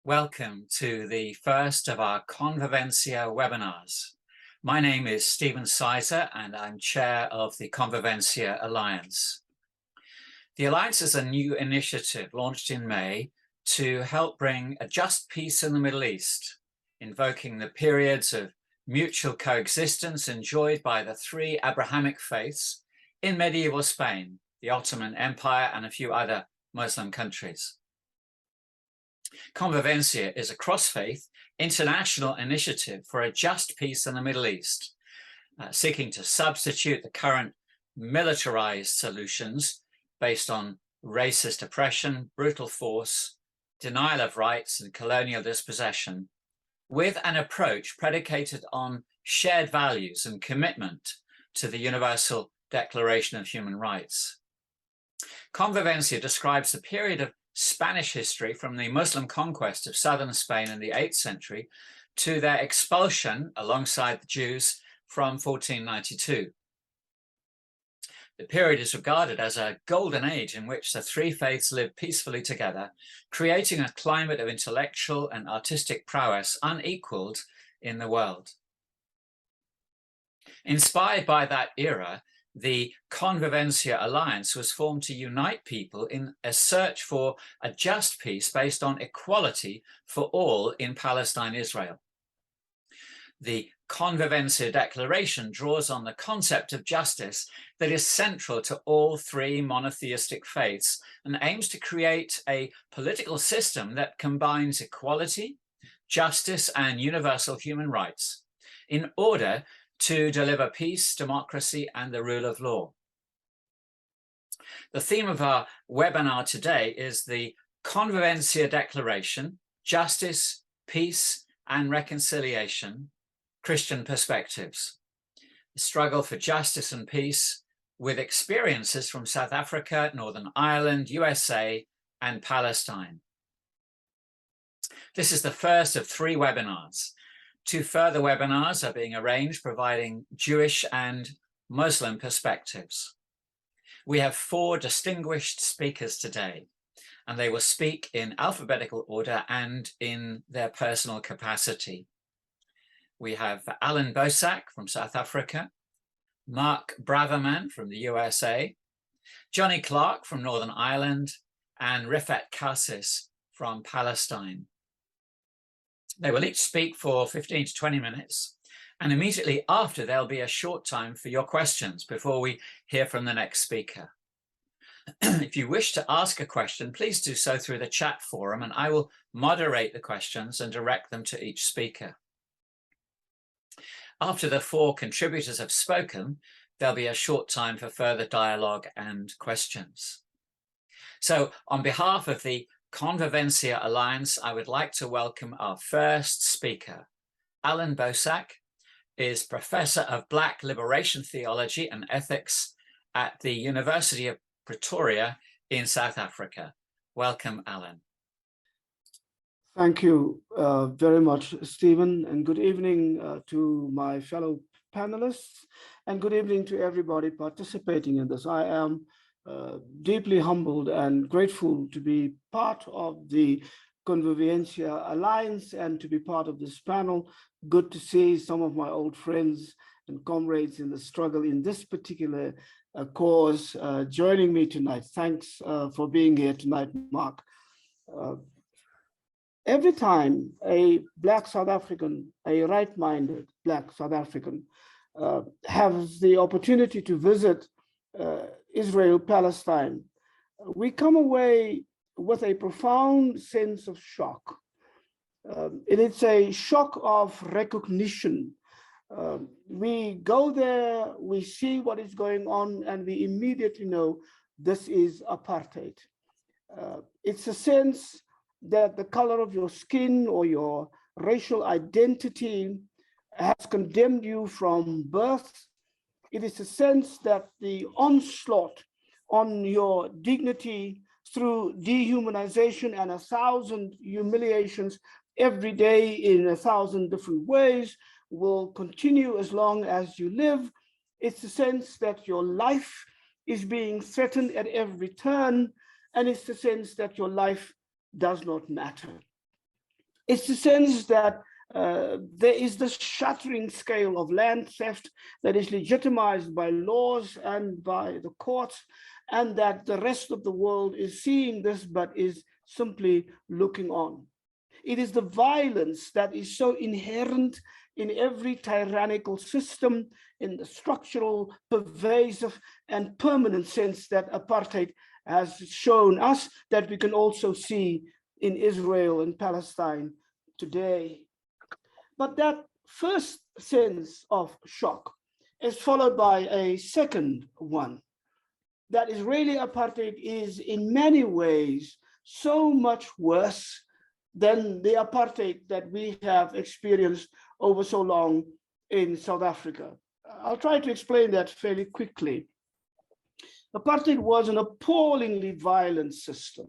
Welcome to the first of our Convivencia webinars. My name is Stephen Sizer and I'm chair of the Convivencia Alliance. The Alliance is a new initiative launched in May to help bring a just peace in the Middle East, invoking the periods of mutual coexistence enjoyed by the three Abrahamic faiths in medieval Spain, the Ottoman Empire, and a few other Muslim countries. Convivencia is a cross-faith international initiative for a just peace in the Middle East, seeking to substitute the current militarized solutions based on racist oppression, brutal force, denial of rights, and colonial dispossession, with an approach predicated on shared values and commitment to the Universal Declaration of Human Rights. Convivencia describes the period of Spanish history from the Muslim conquest of southern Spain in the 8th century to their expulsion alongside the Jews from 1492. The period is regarded as a golden age in which the three faiths lived peacefully together, creating a climate of intellectual and artistic prowess unequaled in the world. Inspired by that era, the Convivencia Alliance was formed to unite people in a search for a just peace based on equality for all in Palestine, Israel. The Convivencia Declaration draws on the concept of justice that is central to all three monotheistic faiths and aims to create a political system that combines equality, justice, and universal human rights in order to deliver peace, democracy, and the rule of law. The theme of our webinar today is the Convivencia Declaration, Justice, Peace, and Reconciliation, Christian Perspectives. The struggle for justice and peace with experiences from South Africa, Northern Ireland, USA, and Palestine. This is the first of 3 webinars. 2 further webinars are being arranged, providing Jewish and Muslim perspectives. We have 4 distinguished speakers today, and they will speak in alphabetical order and in their personal capacity. We have Allan Boesak from South Africa, Mark Braverman from the USA, Jonny Clark from Northern Ireland, and Rifat Kassis from Palestine. They will each speak for 15 to 20 minutes, and immediately after there'll be a short time for your questions before we hear from the next speaker. If you wish to ask a question, please do so through the chat forum, and I will moderate the questions and direct them to each speaker. After the 4 contributors have spoken, there'll be a short time for further dialogue and questions. So on behalf of the Convivencia Alliance, I would like to welcome our first speaker. Allan Boesak is Professor of Black Liberation Theology and Ethics at the University of Pretoria in South Africa. Welcome, Allan. Thank you very much, Stephen, and good evening to my fellow panelists, and good evening to everybody participating in this. I am deeply humbled and grateful to be part of the Convivencia Alliance and to be part of this panel. Good to see some of my old friends and comrades in the struggle in this particular cause joining me tonight. Thanks for being here tonight, Mark. Every time a Black South African, a right-minded Black South African, has the opportunity to visit Israel, Palestine, we come away with a profound sense of shock. It's a shock of recognition. We go there, we see what is going on, and we immediately know this is apartheid. It's a sense that the color of your skin or your racial identity has condemned you from birth. It is a sense that the onslaught on your dignity through dehumanization and 1,000 humiliations every day in 1,000 different ways will continue as long as you live. It's a sense that your life is being threatened at every turn, and it's the sense that your life does not matter. It's the sense that there is this shattering scale of land theft that is legitimized by laws and by the courts, and that the rest of the world is seeing this but is simply looking on. It is the violence that is so inherent in every tyrannical system, in the structural, pervasive, and permanent sense that apartheid has shown us, that we can also see in Israel and Palestine today. But that first sense of shock is followed by a second one, that Israeli apartheid is in many ways so much worse than the apartheid that we have experienced over so long in South Africa. I'll try to explain that fairly quickly. Apartheid was an appallingly violent system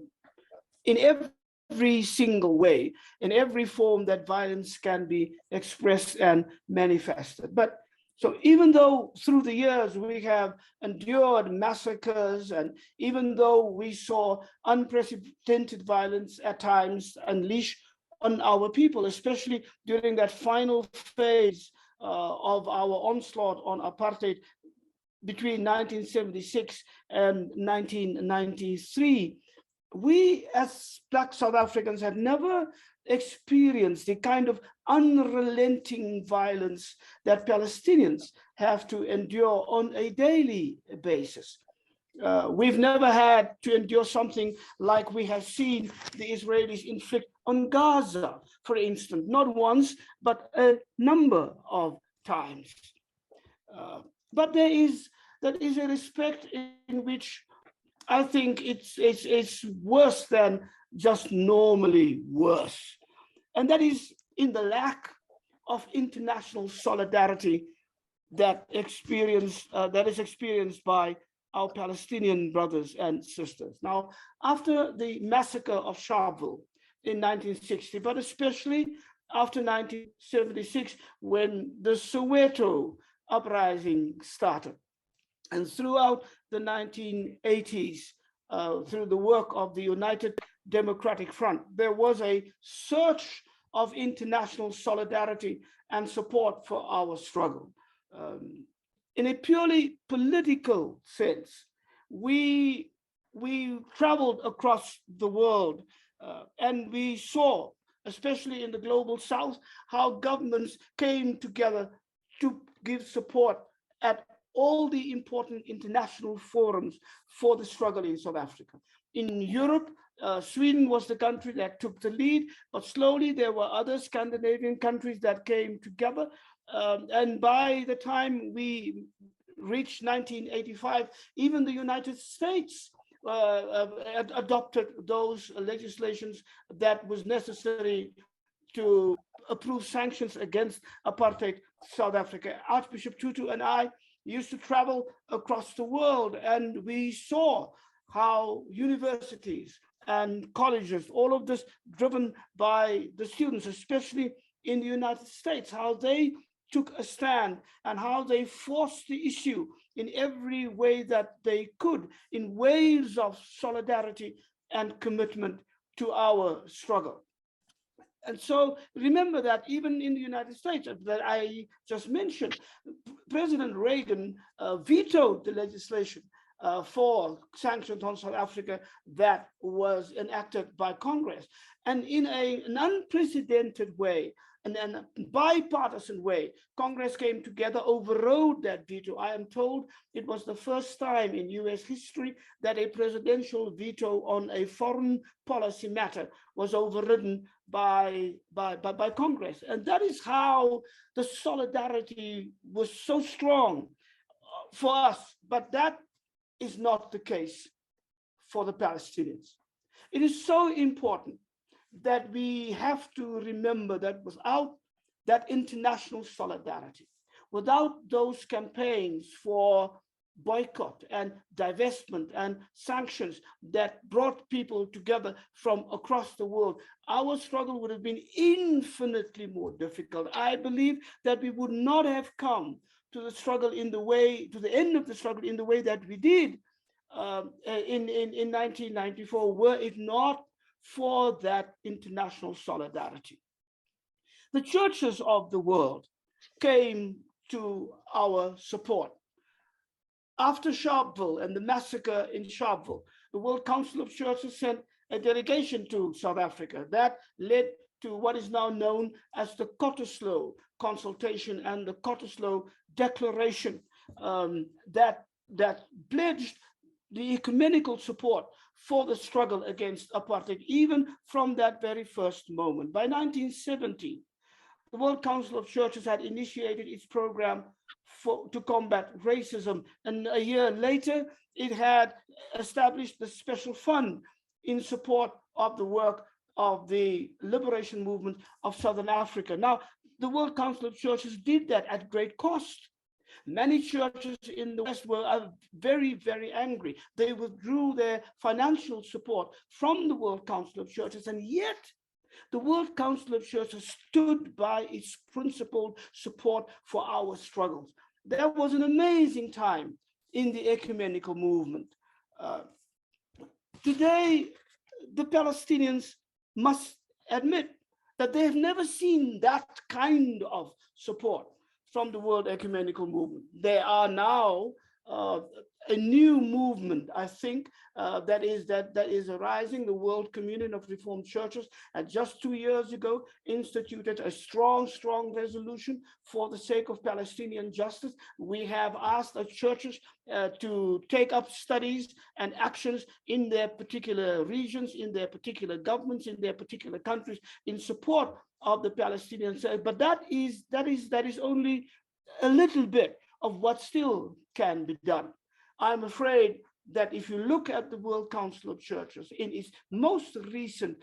in every single way, in every form that violence can be expressed and manifested. But so even though through the years we have endured massacres, and even though we saw unprecedented violence at times unleashed on our people, especially during that final phase of our onslaught on apartheid between 1976 and 1993, we as Black South Africans have never experienced the kind of unrelenting violence that Palestinians have to endure on a daily basis. We've never had to endure something like we have seen the Israelis inflict on Gaza, for instance, not once, but a number of times. But there is a respect in which I think it's worse than just normally worse. And that is in the lack of international solidarity that is experienced by our Palestinian brothers and sisters. Now, after the massacre of Sharpeville in 1960, but especially after 1976, when the Soweto uprising started, and throughout the 1980s, through the work of the United Democratic Front, there was a search of international solidarity and support for our struggle. In a purely political sense, we traveled across the world and we saw, especially in the global South, how governments came together to give support at all the important international forums for the struggle in South Africa. In Europe, Sweden was the country that took the lead, but slowly there were other Scandinavian countries that came together. And by the time we reached 1985, even the United States adopted those legislations that was necessary to approve sanctions against apartheid South Africa. Archbishop Tutu and I used to travel across the world, and we saw how universities and colleges, all of this driven by the students, especially in the United States, how they took a stand and how they forced the issue in every way that they could, in waves of solidarity and commitment to our struggle. And so remember that even in the United States that I just mentioned, President Reagan vetoed the legislation for sanctions on South Africa that was enacted by Congress. And in an unprecedented way, and a bipartisan way, Congress came together, overrode that veto. I am told it was the first time in US history that a presidential veto on a foreign policy matter was overridden by Congress. And that is how the solidarity was so strong for us. But that is not the case for the Palestinians. It is so important that we have to remember that without that international solidarity, without those campaigns for boycott and divestment and sanctions that brought people together from across the world, our struggle would have been infinitely more difficult. I believe that we would not have come to the struggle in the way, to the end of the struggle in the way that we did in 1994, were it not for that international solidarity. The churches of the world came to our support. After Sharpeville and the massacre in Sharpeville, the World Council of Churches sent a delegation to South Africa that led to what is now known as the Cottesloe Consultation and the Cottesloe Declaration that pledged the ecumenical support for the struggle against apartheid, even from that very first moment. By 1970, the World Council of Churches had initiated its program to combat racism, and a year later, it had established the special fund in support of the work of the liberation movement of Southern Africa. Now, the World Council of Churches did that at great cost. Many churches in the West were very, very angry. They withdrew their financial support from the World Council of Churches, and yet the World Council of Churches stood by its principled support for our struggles. There was an amazing time in the ecumenical movement. Today, the Palestinians must admit that they have never seen that kind of support from the World Ecumenical Movement. There are now a new movement, I think, that is arising. The World Communion of Reformed Churches had just 2 years ago instituted a strong resolution for the sake of Palestinian justice. We have asked the churches to take up studies and actions in their particular regions, in their particular governments, in their particular countries, in support of the Palestinians. But that is only a little bit of what still can be done. I'm afraid that if you look at the World Council of Churches in its most recent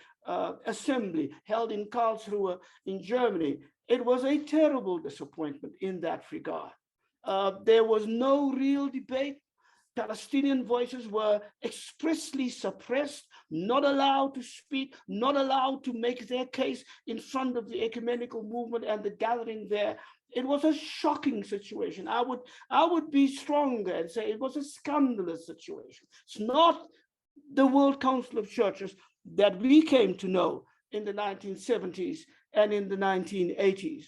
assembly held in Karlsruhe in Germany, it was a terrible disappointment in that regard. There was no real debate. Palestinian voices were expressly suppressed, not allowed to speak, not allowed to make their case in front of the ecumenical movement and the gathering there. It was a shocking situation. I would be stronger and say it was a scandalous situation. It's not the World Council of Churches that we came to know in the 1970s and in the 1980s.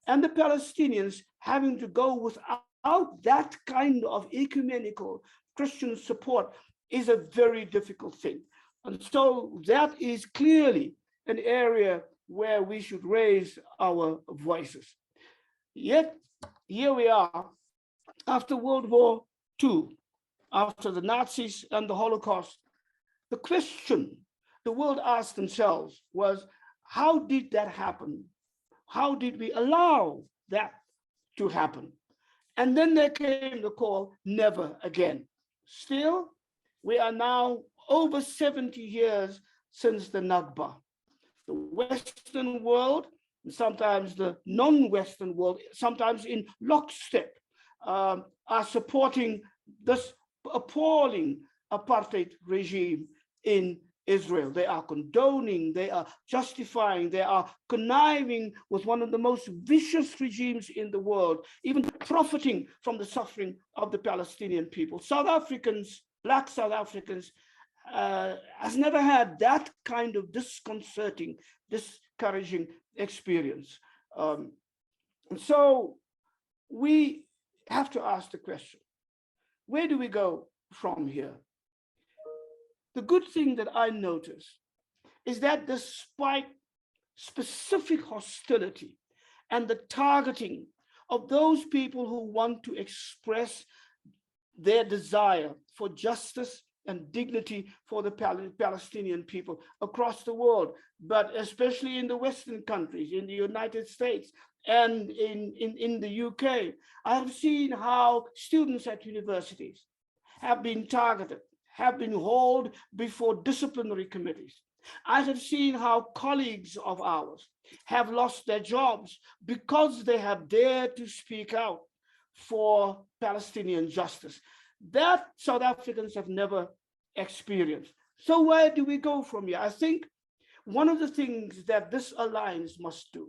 And the Palestinians having to go without that kind of ecumenical Christian support is a very difficult thing. And so that is clearly an area where we should raise our voices. Yet, here we are, after World War II, after the Nazis and the Holocaust, the question the world asked themselves was, how did that happen? How did we allow that to happen? And then there came the call, never again. Still, we are now over 70 years since the Nakba. The Western world, and sometimes the non-Western world, sometimes in lockstep, are supporting this appalling apartheid regime in Israel. They are condoning, they are justifying, they are conniving with one of the most vicious regimes in the world, even profiting from the suffering of the Palestinian people. South Africans, Black South Africans, has never had that kind of disconcerting, discouraging experience. And so we have to ask the question, where do we go from here? The good thing that I notice is that despite specific hostility and the targeting of those people who want to express their desire for justice and dignity for the Palestinian people across the world, but especially in the Western countries, in the United States and in the UK, I have seen how students at universities have been targeted, have been hauled before disciplinary committees. I have seen how colleagues of ours have lost their jobs because they have dared to speak out for Palestinian justice. That South Africans have never experienced. So where do we go from here? I think one of the things that this alliance must do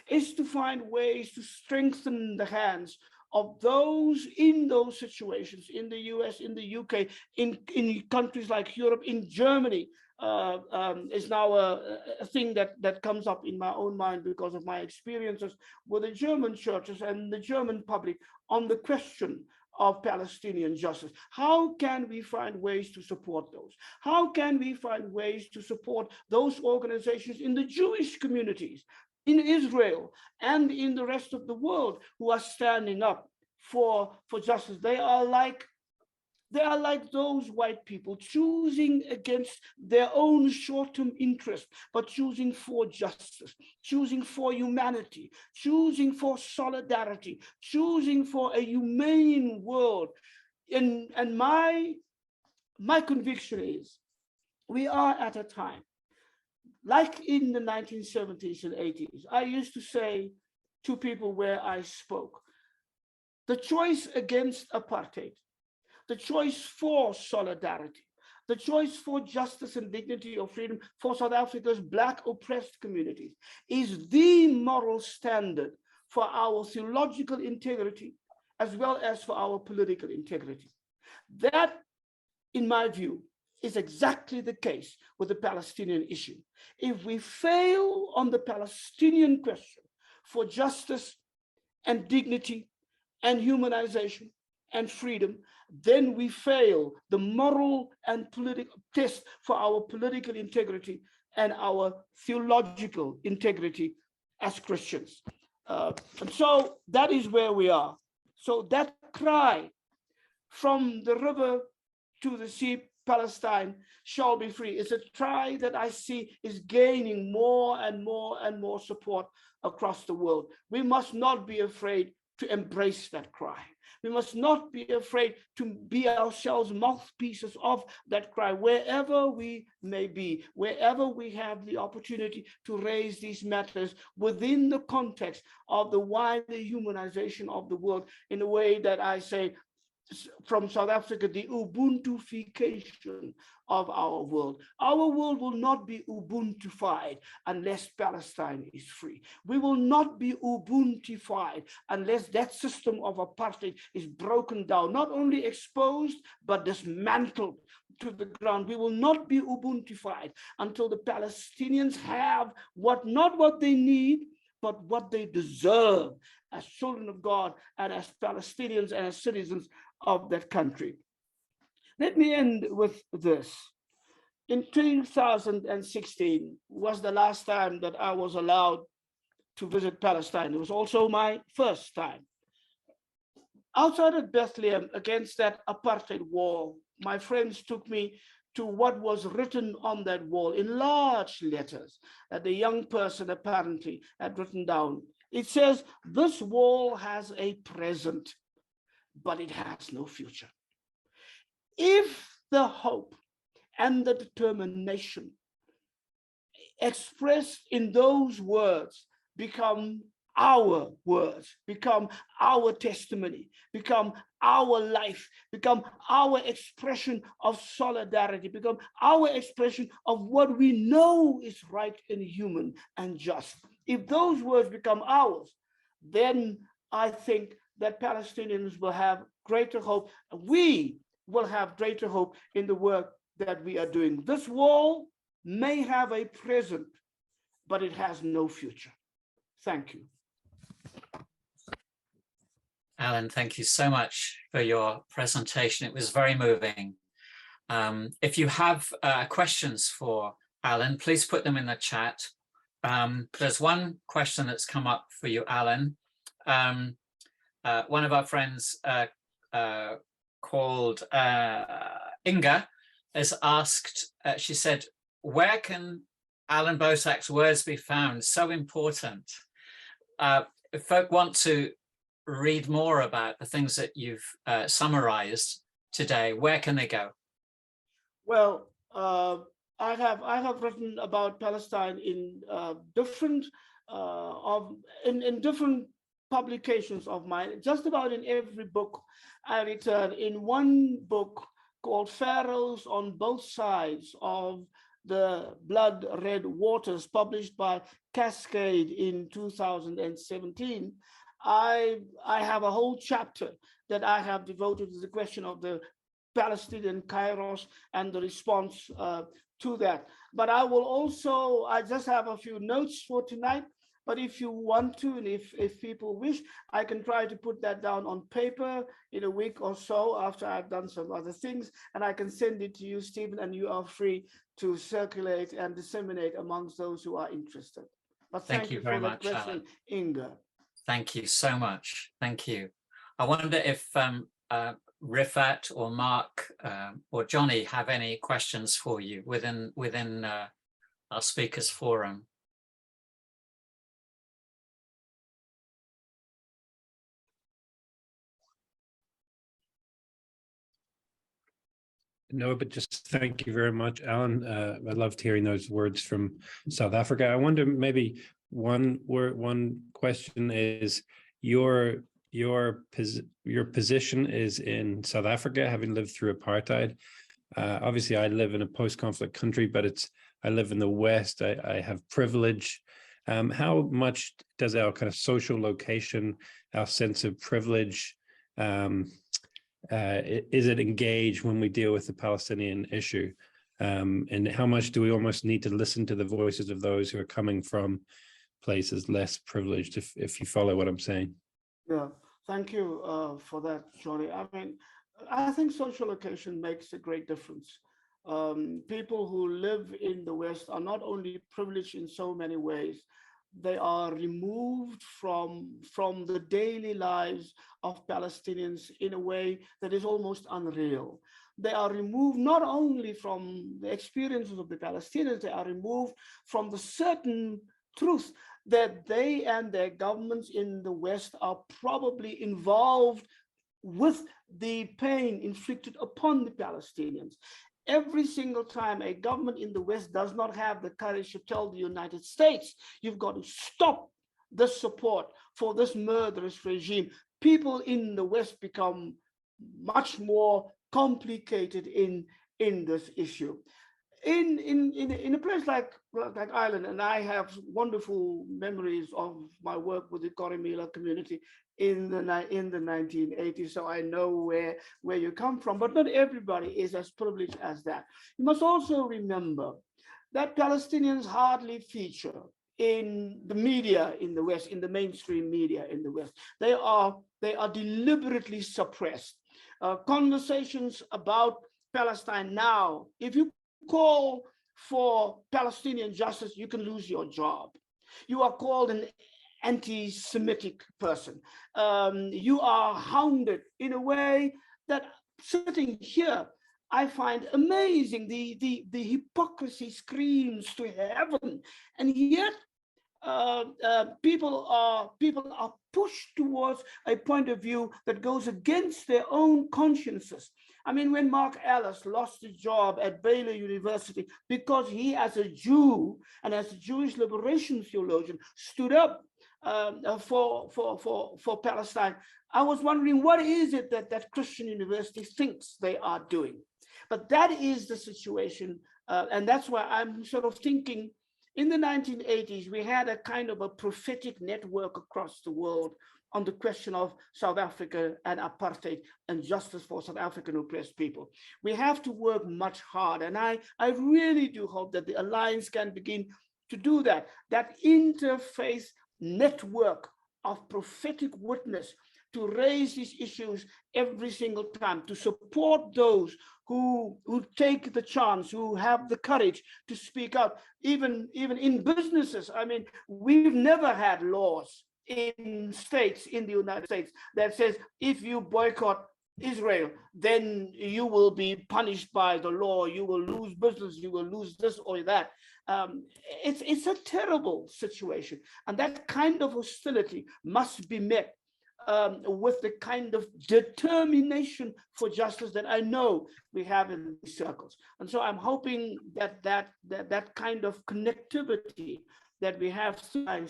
is to find ways to strengthen the hands of those in those situations, in the US, in the UK, in countries like Europe, in Germany, is now a thing that comes up in my own mind because of my experiences with the German churches and the German public on the question of Palestinian justice. How can we find ways to support those? How can we find ways to support those organizations in the Jewish communities, in Israel, and in the rest of the world who are standing up for justice? They are like those white people choosing against their own short-term interest, but choosing for justice, choosing for humanity, choosing for solidarity, choosing for a humane world. And my conviction is we are at a time, like in the 1970s and 80s, I used to say to people where I spoke, the choice against apartheid, the choice for solidarity, the choice for justice and dignity of freedom for South Africa's Black oppressed communities is the moral standard for our theological integrity as well as for our political integrity. That, in my view, is exactly the case with the Palestinian issue. If we fail on the Palestinian question for justice and dignity and humanization and freedom, then we fail the moral and political test for our political integrity and our theological integrity as Christians. And so that is where we are. So that cry from the river to the sea, Palestine shall be free, is a cry that I see is gaining more and more and more support across the world. We must not be afraid to embrace that cry. We must not be afraid to be ourselves mouthpieces of that cry, wherever we may be, wherever we have the opportunity to raise these matters within the context of the wider humanization of the world, in a way that I say, from South Africa, the Ubuntufication of our world. Our world will not be Ubuntufied unless Palestine is free. We will not be Ubuntufied unless that system of apartheid is broken down, not only exposed, but dismantled to the ground. We will not be Ubuntufied until the Palestinians have not what they need, but what they deserve as children of God and as Palestinians and as citizens of that country. Let me end with this. In 2016 was the last time that I was allowed to visit Palestine. It was also my first time. Outside of Bethlehem, against that apartheid wall, my friends took me to what was written on that wall in large letters that the young person apparently had written down. It says, "This wall has a present, but it has no future." If the hope and the determination expressed in those words become our words, become our testimony, become our life, become our expression of solidarity, become our expression of what we know is right and human and just. If those words become ours, then I think that Palestinians will have greater hope. We will have greater hope in the work that we are doing. This wall may have a present, but it has no future. Thank you. Allan, thank you so much for your presentation. It was very moving. If you have questions for Allan, please put them in the chat. There's one question that's come up for you, Allan. One of our friends called Inga has asked, she said, where can Allan Boesak's words be found? So important. If folk want to read more about the things that you've summarized today, where can they go? Well, I have written about Palestine in different publications of mine. Just about in every book I return. In one book called Pharaohs on Both Sides of the Blood Red Waters, published by Cascade in 2017, I have a whole chapter that I have devoted to the question of the Palestinian Kairos and the response to that. But I just have a few notes for tonight. But if you want to, and if people wish, I can try to put that down on paper in a week or so after I've done some other things, and I can send it to you, Stephen, and you are free to circulate and disseminate amongst those who are interested. But thank you very much, question, Inga. Thank you so much. Thank you. I wonder if Rifat or Mark or Jonny have any questions for you within our speakers forum. No, but just thank you very much, Allan. I loved hearing those words from South Africa. I wonder, maybe one question is your position is in South Africa, having lived through apartheid. Obviously, I live in a post-conflict country, but I live in the West. I have privilege. How much does our kind of social location, our sense of privilege, is it engaged when we deal with the Palestinian issue? And how much do we almost need to listen to the voices of those who are coming from places less privileged, if you follow what I'm saying? Yeah, thank you for that, Jonny. I mean, I think social location makes a great difference. People who live in the West are not only privileged in so many ways, they are removed from the daily lives of Palestinians in a way that is almost unreal. They are removed not only from the experiences of the Palestinians, they are removed from the certain truth that they and their governments in the West are probably involved with the pain inflicted upon the Palestinians. Every single time a government in the West does not have the courage to tell the United States, you've got to stop the support for this murderous regime, people in the West become much more complicated in this issue. In a place like Ireland, and I have wonderful memories of my work with the Coromila community in the 1980s, so I know where you come from, but not everybody is as privileged as that. You must also remember that Palestinians hardly feature in the media in the West, in the mainstream media in the West. They are deliberately suppressed. Conversations about Palestine now, if you call for Palestinian justice, you can lose your job. You are called an anti-Semitic person. You are hounded in a way that, sitting here, I find amazing. The hypocrisy screams to heaven, and yet people are pushed towards a point of view that goes against their own consciences. I mean, when Mark Ellis lost his job at Baylor University because he, as a Jew and as a Jewish liberation theologian, stood up for Palestine, I was wondering, what is it that Christian university thinks they are doing? But that is the situation, and that's why I'm sort of thinking, in the 1980s, we had a kind of a prophetic network across the world on the question of South Africa and apartheid and justice for South African oppressed people. We have to work much harder, and I really do hope that the Alliance can begin to do that interfaith network of prophetic witness to raise these issues every single time, to support those who take the chance, who have the courage to speak out, even in businesses. I mean, we've never had laws in states in the United States that says if you boycott Israel, then you will be punished by the law, you will lose business, you will lose this or that. It's a terrible situation, and that kind of hostility must be met with the kind of determination for justice that I know we have in these circles. And so I'm hoping that kind of connectivity that we have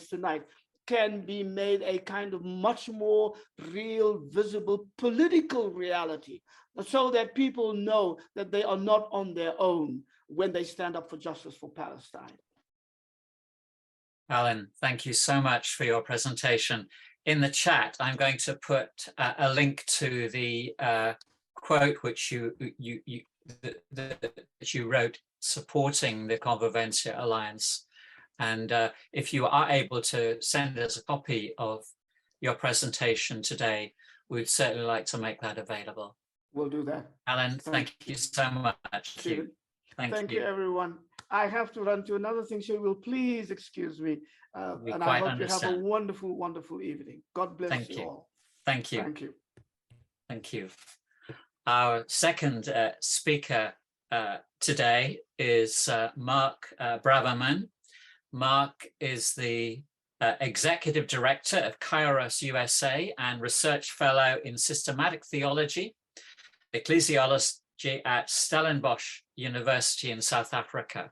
tonight can be made a kind of much more real, visible political reality, so that people know that they are not on their own when they stand up for justice for Palestine. Allan, thank you so much for your presentation. In the chat, I'm going to put a link to the quote which that you wrote supporting the Convivencia Alliance. And if you are able to send us a copy of your presentation today, we'd certainly like to make that available. We'll do that. Allan, thank you so much. Thank you, everyone. I have to run to another thing, so you will please excuse me. And I hope you have a wonderful, wonderful evening. God bless you all. Thank you. Thank you. Thank you. Our second speaker today is Mark Braverman. Mark is the Executive Director of Kairos USA and Research Fellow in Systematic Theology, Ecclesiology at Stellenbosch University in South Africa.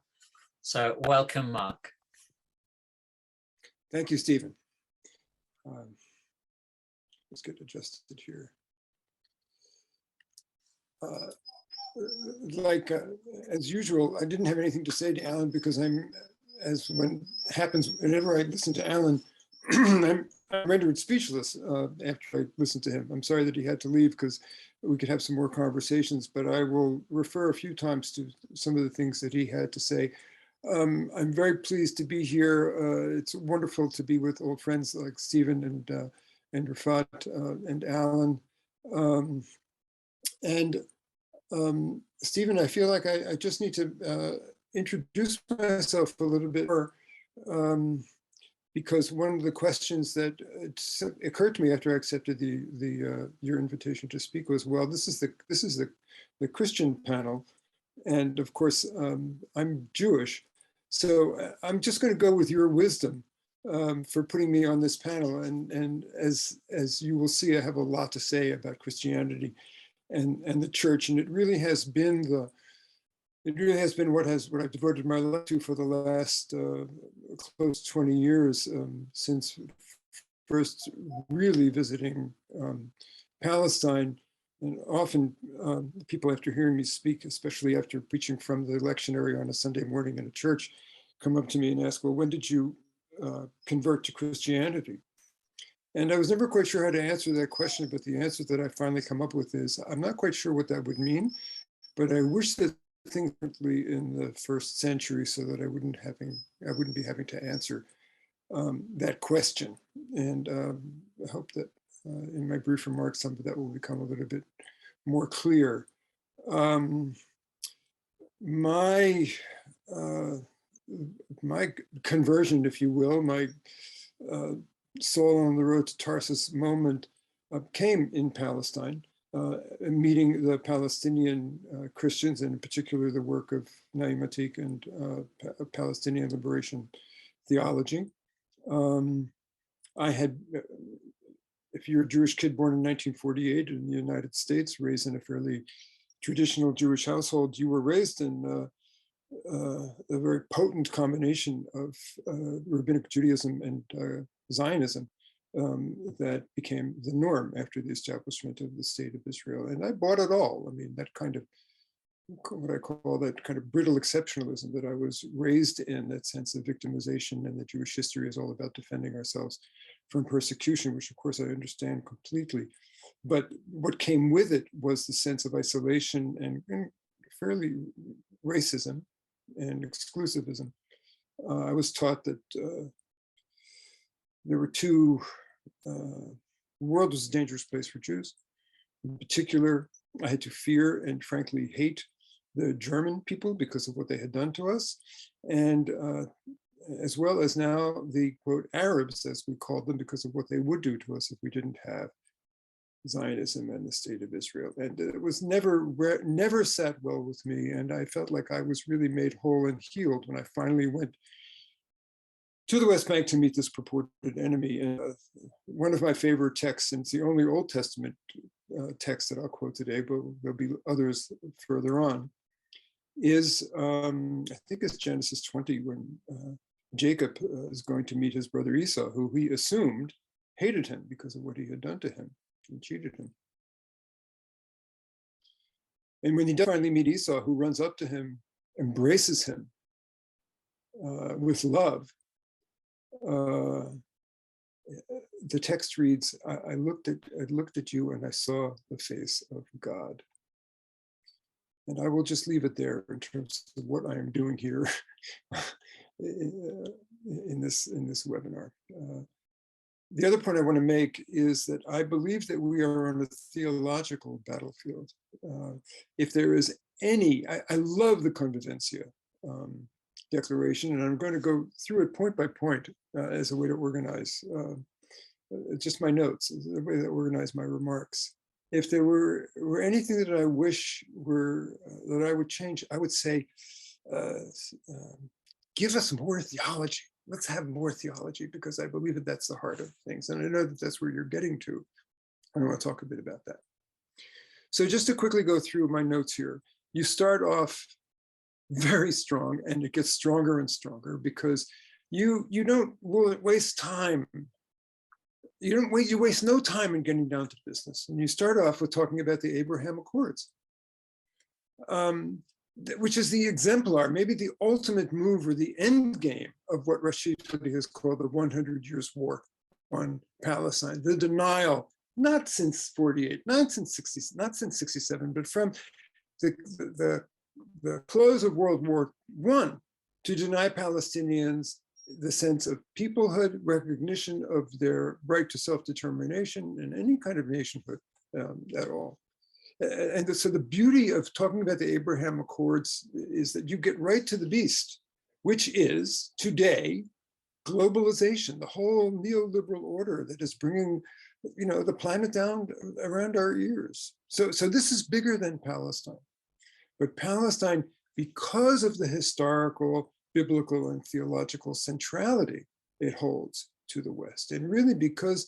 So welcome, Mark. Thank you, Stephen. Let's get adjusted here. As usual, I didn't have anything to say to Allan because whenever I listen to Allan, I'm rendered speechless after I listen to him. I'm sorry that he had to leave because we could have some more conversations, but I will refer a few times to some of the things that he had to say. I'm very pleased to be here. It's wonderful to be with old friends like Stephen and Rifat and Allan. Stephen, I feel like I just need to introduce myself a little bit more, because one of the questions that occurred to me after I accepted your invitation to speak was, well, this is the Christian panel, and of course I'm Jewish, so I'm just going to go with your wisdom for putting me on this panel, and as you will see, I have a lot to say about Christianity and the church, and it really has been what I've devoted my life to for the last close to 20 years, since first really visiting Palestine. And often people, after hearing me speak, especially after preaching from the lectionary on a Sunday morning in a church, come up to me and ask, well, when did you convert to Christianity? And I was never quite sure how to answer that question, but the answer that I finally come up with is, I'm not quite sure what that would mean, but I wish that things differently in the first century so that I wouldn't be having to answer that question. And I hope that in my brief remarks, some of that will become a little bit more clear. My conversion, if you will, my Saul on the road to Tarsus moment came in Palestine, meeting the Palestinian Christians, and in particular the work of Naim Atik and Palestinian liberation theology. I had, if you're a Jewish kid born in 1948 in the United States, raised in a fairly traditional Jewish household, you were raised in a very potent combination of rabbinic Judaism and Zionism that became the norm after the establishment of the state of Israel. And I bought it all. I mean, that kind of, what I call that kind of brittle exceptionalism that I was raised in, that sense of victimization, and that Jewish history is all about defending ourselves from persecution, which of course I understand completely. But what came with it was the sense of isolation and fairly racism and exclusivism. I was taught that there were two, the world was a dangerous place for Jews. In particular, I had to fear and frankly hate the German people because of what they had done to us, and as well as now the, quote, Arabs, as we called them, because of what they would do to us if we didn't have Zionism and the state of Israel. And it was never sat well with me, and I felt like I was really made whole and healed when I finally went to the West Bank to meet this purported enemy. And one of my favorite texts, and it's the only Old Testament text that I'll quote today, but there'll be others further on, is, I think it's Genesis 20, when Jacob is going to meet his brother Esau, who he assumed hated him because of what he had done to him and cheated him. And when he does finally meet Esau, who runs up to him, embraces him with love, the text reads, I looked at you and I saw the face of God. And I will just leave it there in terms of what I am doing here in this webinar. The other point I want to make is that I believe that we are on a theological battlefield. If there is any, I love the Convivencia Declaration, and I'm going to go through it point by point as a way to organize just my notes, the way to organize my remarks. If there were anything that I wish that I would change, I would say, give us more theology. Let's have more theology, because I believe that that's the heart of things. And I know that that's where you're getting to. I want to talk a bit about that. So just to quickly go through my notes here, you start off very strong, and it gets stronger and stronger because you don't waste time. You waste no time in getting down to business. And you start off with talking about the Abraham Accords, which is the exemplar, maybe the ultimate move or the end game of what Rashid has called the 100 Years War on Palestine. The denial, not since 48, not since 67, but from the close of World War I, to deny Palestinians the sense of peoplehood, recognition of their right to self-determination and any kind of nationhood at all. And so the beauty of talking about the Abraham Accords is that you get right to the beast, which is today globalization, the whole neoliberal order that is bringing, the planet down around our ears. So this is bigger than Palestine. But Palestine, because of the historical, biblical, and theological centrality it holds to the West, and really because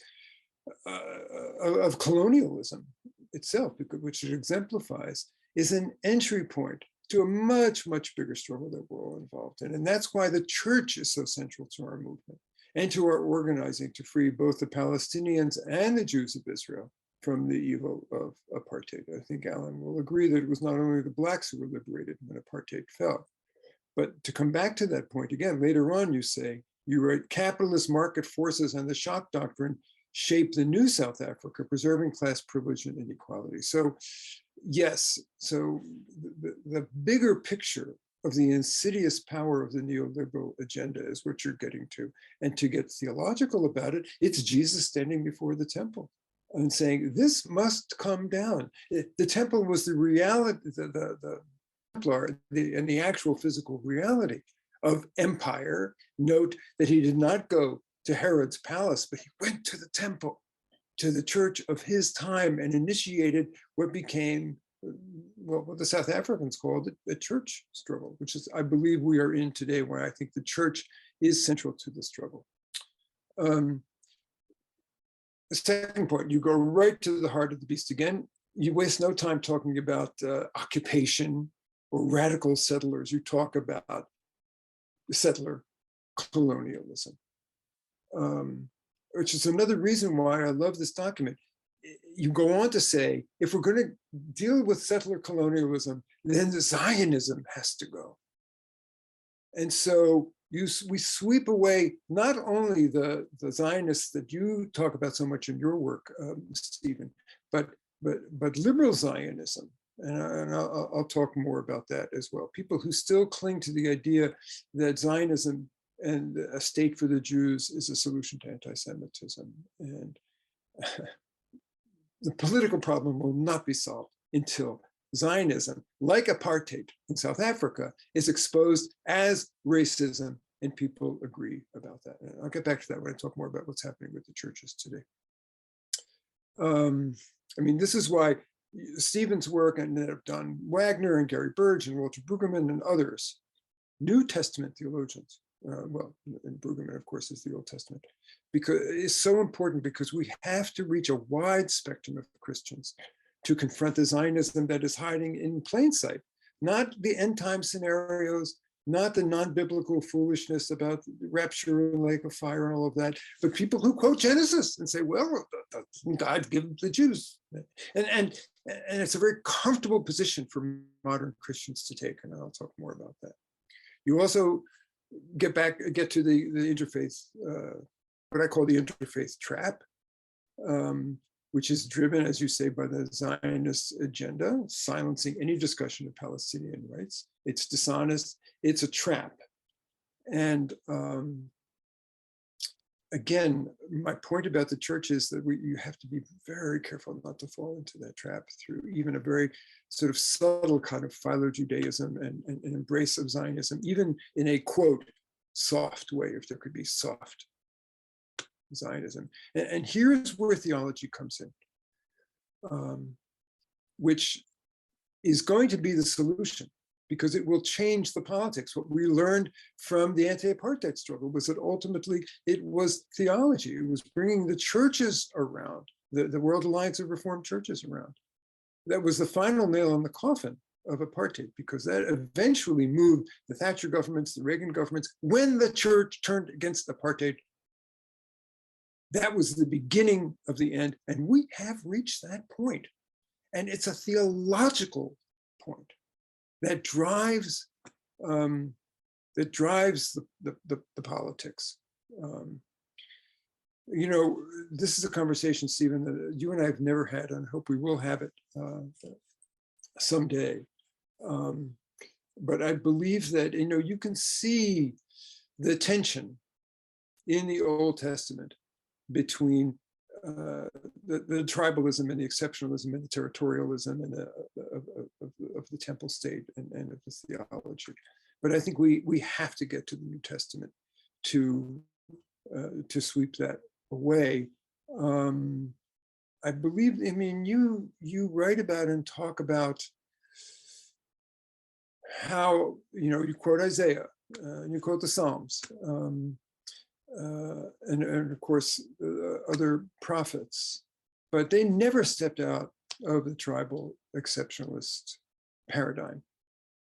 of colonialism itself, which it exemplifies, is an entry point to a much, much bigger struggle that we're all involved in. And that's why the church is so central to our movement and to our organizing to free both the Palestinians and the Jews of Israel from the evil of apartheid. I think Allan will agree that it was not only the blacks who were liberated when apartheid fell. But to come back to that point again, later on you write, capitalist market forces and the shock doctrine shape the new South Africa, preserving class privilege and inequality. So yes, so the bigger picture of the insidious power of the neoliberal agenda is what you're getting to. And to get theological about it, it's Jesus standing before the temple and saying, this must come down. The temple was the reality, the Templar, and the actual physical reality of empire. Note that he did not go to Herod's palace, but he went to the temple, to the church of his time, and initiated what became, what the South Africans called a church struggle, which is, I believe, we are in today, where I think the church is central to the struggle. The second point, you go right to the heart of the beast again. You waste no time talking about occupation or radical settlers. You talk about settler colonialism, which is another reason why I love this document. You go on to say, if we're going to deal with settler colonialism, then the Zionism has to go. And so we sweep away not only the Zionists that you talk about so much in your work, Stephen, but liberal Zionism. And I'll talk more about that as well. People who still cling to the idea that Zionism and a state for the Jews is a solution to anti-Semitism. And the political problem will not be solved until Zionism, like apartheid in South Africa, is exposed as racism, and people agree about that. And I'll get back to that when I talk more about what's happening with the churches today. I mean, this is why Stephen's work, and then I've done Wagner and Gary Burge and Walter Brueggemann and others, New Testament theologians, well, and Brueggemann, of course, is the Old Testament, because it's so important, because we have to reach a wide spectrum of Christians to confront the Zionism that is hiding in plain sight, not the end time scenarios, not the non-biblical foolishness about rapture and lake of fire and all of that, but people who quote Genesis and say, well, God gave the Jews. And it's a very comfortable position for modern Christians to take, and I'll talk more about that. You also get to the interfaith, what I call the interfaith trap. which is driven, as you say, by the Zionist agenda, silencing any discussion of Palestinian rights. It's dishonest, it's a trap. And again, my point about the church is that you have to be very careful not to fall into that trap through even a very sort of subtle kind of philo-Judaism and embrace of Zionism, even in a, quote, soft way, if there could be soft Zionism. And here's where theology comes in, which is going to be the solution, because it will change the politics. What we learned from the anti-apartheid struggle was that ultimately it was theology. It was bringing the churches around, the World Alliance of Reformed Churches around. That was the final nail in the coffin of apartheid, because that eventually moved the Thatcher governments, the Reagan governments. When the church turned against apartheid, that was the beginning of the end. And we have reached that point. And it's a theological point that drives the politics. You know, this is a conversation, Stephen, that you and I have never had, and I hope we will have it someday. But I believe that, you know, you can see the tension in the Old Testament between the tribalism and the exceptionalism and the territorialism and of the temple state and of the theology. But I think we have to get to the New Testament to sweep that away. I believe, I mean, you write about and talk about how, you know, you quote Isaiah, and you quote the Psalms, and of course other prophets, but they never stepped out of the tribal exceptionalist paradigm.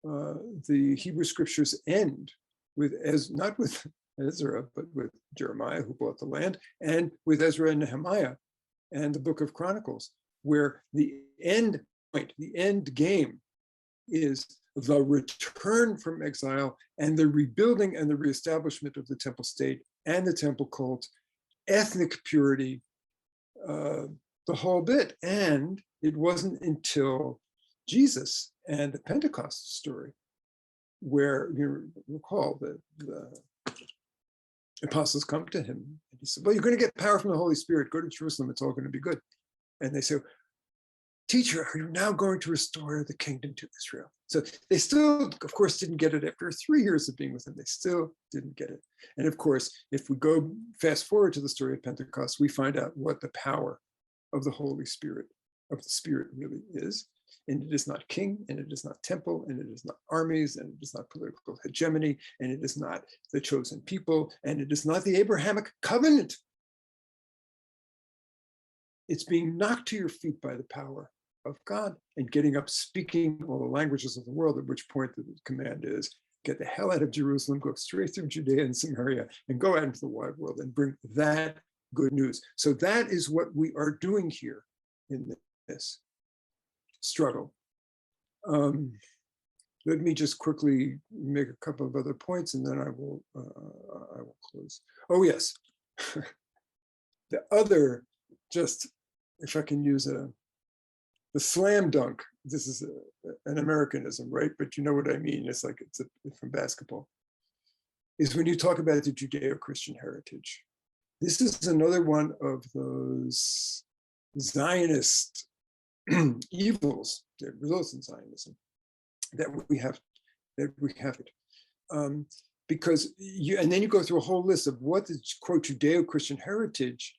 The Hebrew scriptures end with, not with Ezra, but with Jeremiah, who bought the land, and with Ezra and Nehemiah and the book of Chronicles, where the end point, the end game is the return from exile and the rebuilding and the reestablishment of the temple state and the temple cult, ethnic purity, the whole bit. And it wasn't until Jesus and the Pentecost story, where you recall the apostles come to him and he said, well, you're going to get power from the Holy Spirit, go to Jerusalem, it's all going to be good. And they say, teacher, are you now going to restore the kingdom to Israel? So they still, of course, didn't get it after 3 years of being with him. They still didn't get it. And of course, if we go fast forward to the story of Pentecost, we find out what the power of the Holy Spirit, of the Spirit really is. And it is not king, and it is not temple, and it is not armies, and it is not political hegemony, and it is not the chosen people, and it is not the Abrahamic covenant. It's being knocked to your feet by the power of God and getting up, speaking all the languages of the world, at which point the command is, get the hell out of Jerusalem, go straight through Judea and Samaria, and go out into the wide world and bring that good news. So that is what we are doing here in this struggle. Let me just quickly make a couple of other points, and then I will close. Oh yes, the other, just if I can use the slam dunk. This is an Americanism, right? But you know what I mean. It's like it's from basketball. Is when you talk about the Judeo-Christian heritage. This is another one of those Zionist evils that results in Zionism that we have it. Because and then you go through a whole list of what the quote Judeo-Christian heritage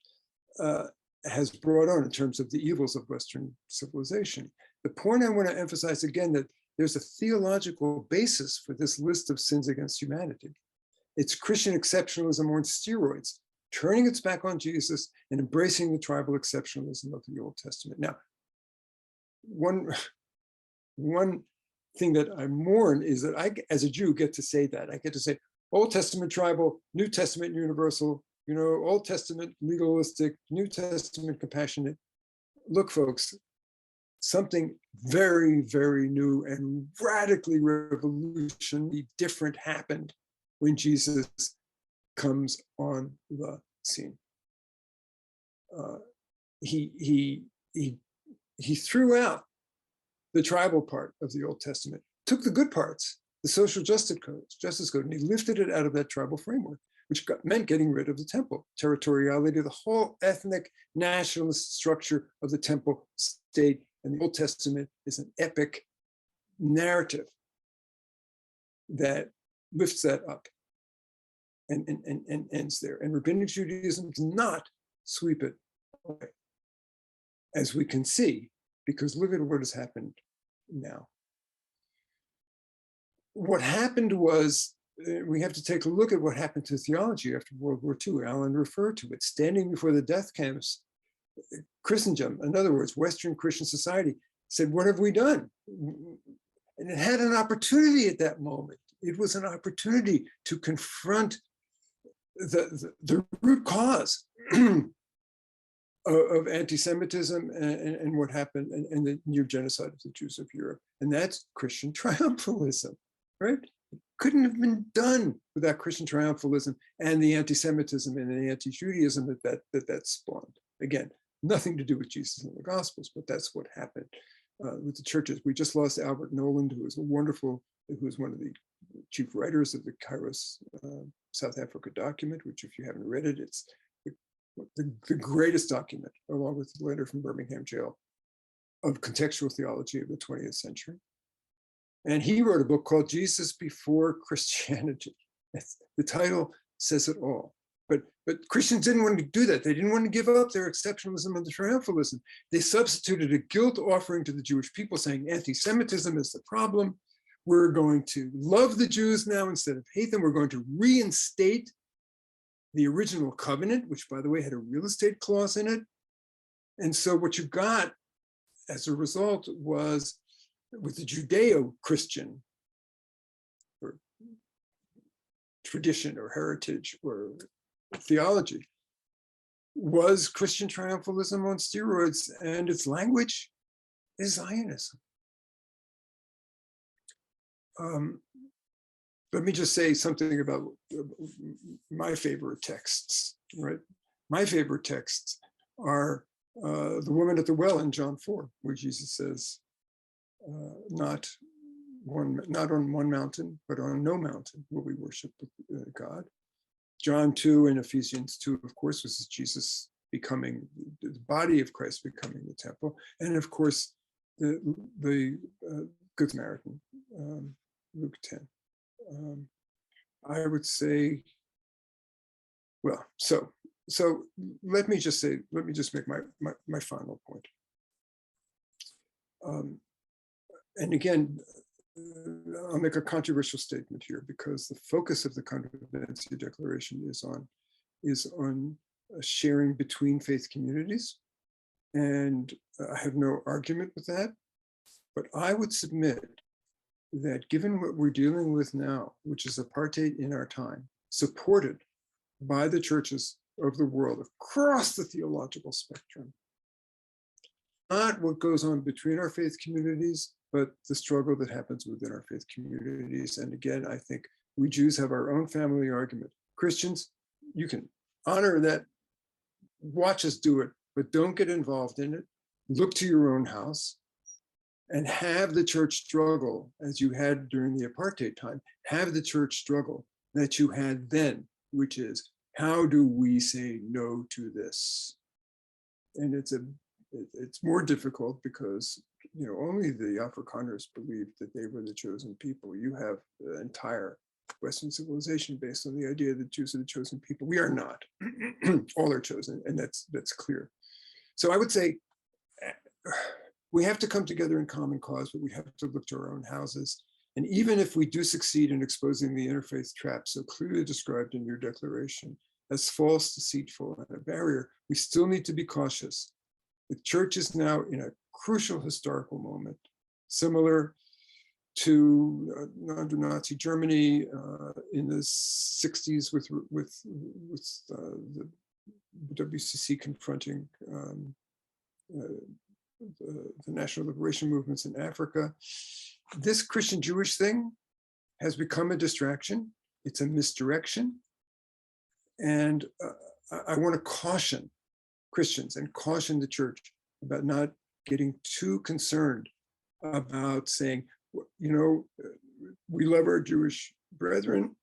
has brought on in terms of the evils of Western civilization. The point I want to emphasize again, that there's a theological basis for this list of sins against humanity. It's Christian exceptionalism on steroids, turning its back on Jesus and embracing the tribal exceptionalism of the Old Testament. Now, one thing that I mourn is that I, as a Jew, get to say that. I get to say Old Testament tribal, New Testament universal, you know, Old Testament legalistic, New Testament compassionate. Look, folks, something very, very new and radically revolutionary different happened when Jesus comes on the scene. he threw out the tribal part of the Old Testament, took the good parts, the social justice code, and he lifted it out of that tribal framework, which meant getting rid of the temple, territoriality, the whole ethnic nationalist structure of the temple state. And the Old Testament is an epic narrative that lifts that up and ends there. And Rabbinic Judaism does not sweep it away, as we can see, because look at what has happened now. What happened was, we have to take a look at what happened to theology after World War II. Allan referred to it, standing before the death camps. Christendom, in other words, Western Christian society, said, what have we done? And it had an opportunity at that moment. It was an opportunity to confront the root cause of anti-Semitism and what happened and the near genocide of the Jews of Europe. And that's Christian triumphalism, right? It couldn't have been done without Christian triumphalism and the anti-Semitism and the anti-Judaism that spawned. Again, nothing to do with Jesus and the Gospels, but that's what happened with the churches. We just lost Albert Noland, who was one of the chief writers of the Kairos South Africa document, which if you haven't read it, it's the greatest document, along with the letter from Birmingham jail, of contextual theology of the 20th century. And he wrote a book called Jesus Before Christianity. The title says it all. But Christians didn't want to do that. They didn't want to give up their exceptionalism and the triumphalism. They substituted a guilt offering to the Jewish people, saying anti-Semitism is the problem. We're going to love the Jews now instead of hate them. We're going to reinstate the original covenant, which, by the way, had a real estate clause in it. And so what you got as a result was, with the Judeo-Christian or tradition or heritage or theology, was Christian triumphalism on steroids, and its language is Zionism. Let me just say something about my favorite texts, right? My favorite texts are the woman at the well in John 4, where Jesus says, not on one mountain, but on no mountain will we worship God. John 2 and Ephesians 2, of course, was Jesus becoming, the body of Christ becoming the temple. And of course, the Good Samaritan, Luke 10. I would say, well, so let me just make my final point. And again, I'll make a controversial statement here, because the focus of the Convivencia Declaration is on sharing between faith communities. And I have no argument with that. But I would submit that given what we're dealing with now, which is apartheid in our time, supported by the churches of the world across the theological spectrum, not what goes on between our faith communities, but the struggle that happens within our faith communities. And again, I think we Jews have our own family argument. Christians, you can honor that, watch us do it, but don't get involved in it. Look to your own house and have the church struggle as you had during the apartheid time. Have the church struggle that you had then, which is, how do we say no to this? And it's more difficult because only the Afrikaners believed that they were the chosen people. You have the entire Western civilization based on the idea that Jews are the chosen people. We are not. All are chosen, and that's clear. So I would say we have to come together in common cause, but we have to look to our own houses. And even if we do succeed in exposing the interfaith trap so clearly described in your declaration as false, deceitful, and a barrier, we still need to be cautious. The church is now in a crucial historical moment, similar to under Nazi Germany in the 60s with the WCC confronting the national liberation movements in Africa. This Christian-Jewish thing has become a distraction. It's a misdirection. And I want to caution Christians and cautioned the church about not getting too concerned about saying, you know, we love our Jewish brethren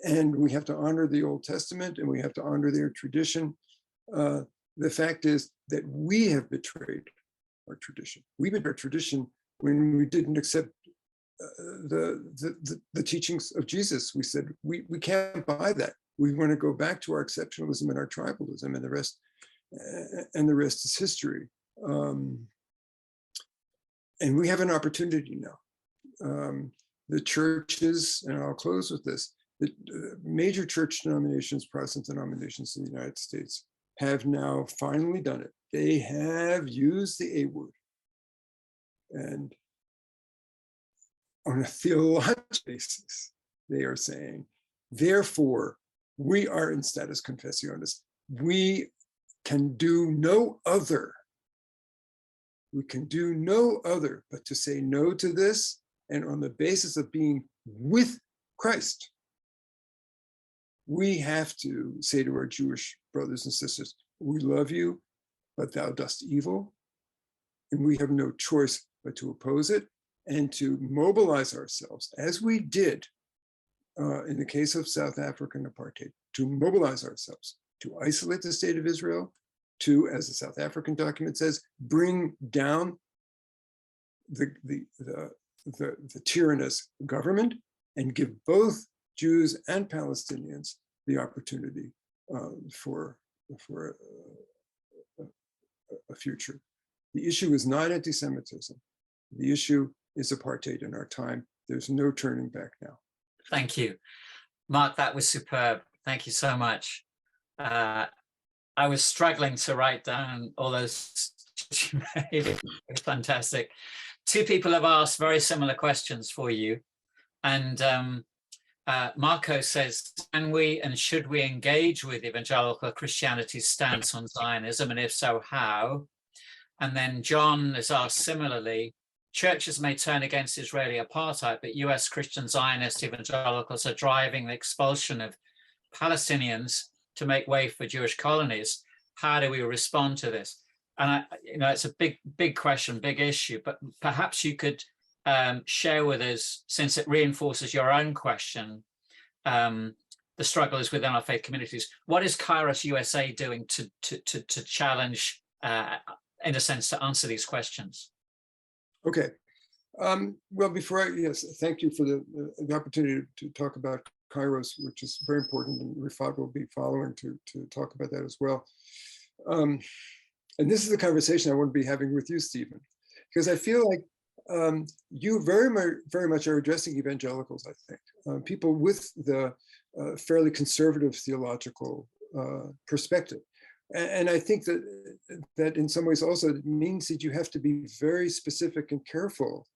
and we have to honor the Old Testament and we have to honor their tradition. The fact is that we have betrayed our tradition. We betrayed our tradition when we didn't accept the teachings of Jesus. We said, we can't buy that. We want to go back to our exceptionalism and our tribalism, and the rest is history. And we have an opportunity now. The churches, and I'll close with this, the major church denominations, Protestant denominations in the United States, have now finally done it. They have used the A word. And on a theological basis, they are saying, therefore, we are in status confessionis. We can do no other. We can do no other but to say no to this, and on the basis of being with Christ, we have to say to our Jewish brothers and sisters, we love you, but thou dost evil. And we have no choice but to oppose it and to mobilize ourselves, as we did in the case of South African apartheid, to mobilize ourselves, to isolate the state of Israel, to, as the South African document says, bring down the tyrannous government and give both Jews and Palestinians the opportunity for a future. The issue is not anti-Semitism. The issue is apartheid in our time. There's no turning back now. Thank you. Mark, that was superb. Thank you so much. I was struggling to write down all those you made. It was fantastic. Two people have asked very similar questions for you. And Marco says, can we and should we engage with evangelical Christianity's stance on Zionism, and if so, how? And then John has asked similarly, churches may turn against Israeli apartheid, but US Christian Zionist evangelicals are driving the expulsion of Palestinians to make way for Jewish colonies. How do we respond to this? And it's a big question, big issue, but perhaps you could share with us, since it reinforces your own question, the struggles within our faith communities. What is Kairos USA doing to challenge, in a sense, to answer these questions? Okay. Well, yes, thank you for the opportunity to talk about Kairos, which is very important, and Rifat will be following to talk about that as well. And this is the conversation I want to be having with you, Stephen, because I feel like you very much are addressing evangelicals, I think, people with the fairly conservative theological perspective. And I think that in some ways also it means that you have to be very specific and careful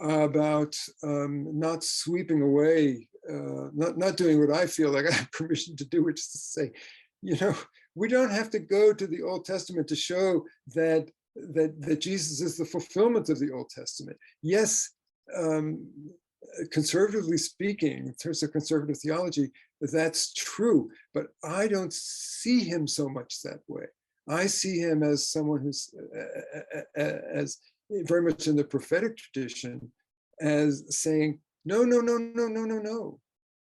about not sweeping away, not doing what I feel like I have permission to do, which is to say, we don't have to go to the Old Testament to show that Jesus is the fulfillment of the Old Testament. Yes, conservatively speaking, in terms of conservative theology, that's true, but I don't see him so much that way. I see him as someone who's as very much in the prophetic tradition, as saying, no.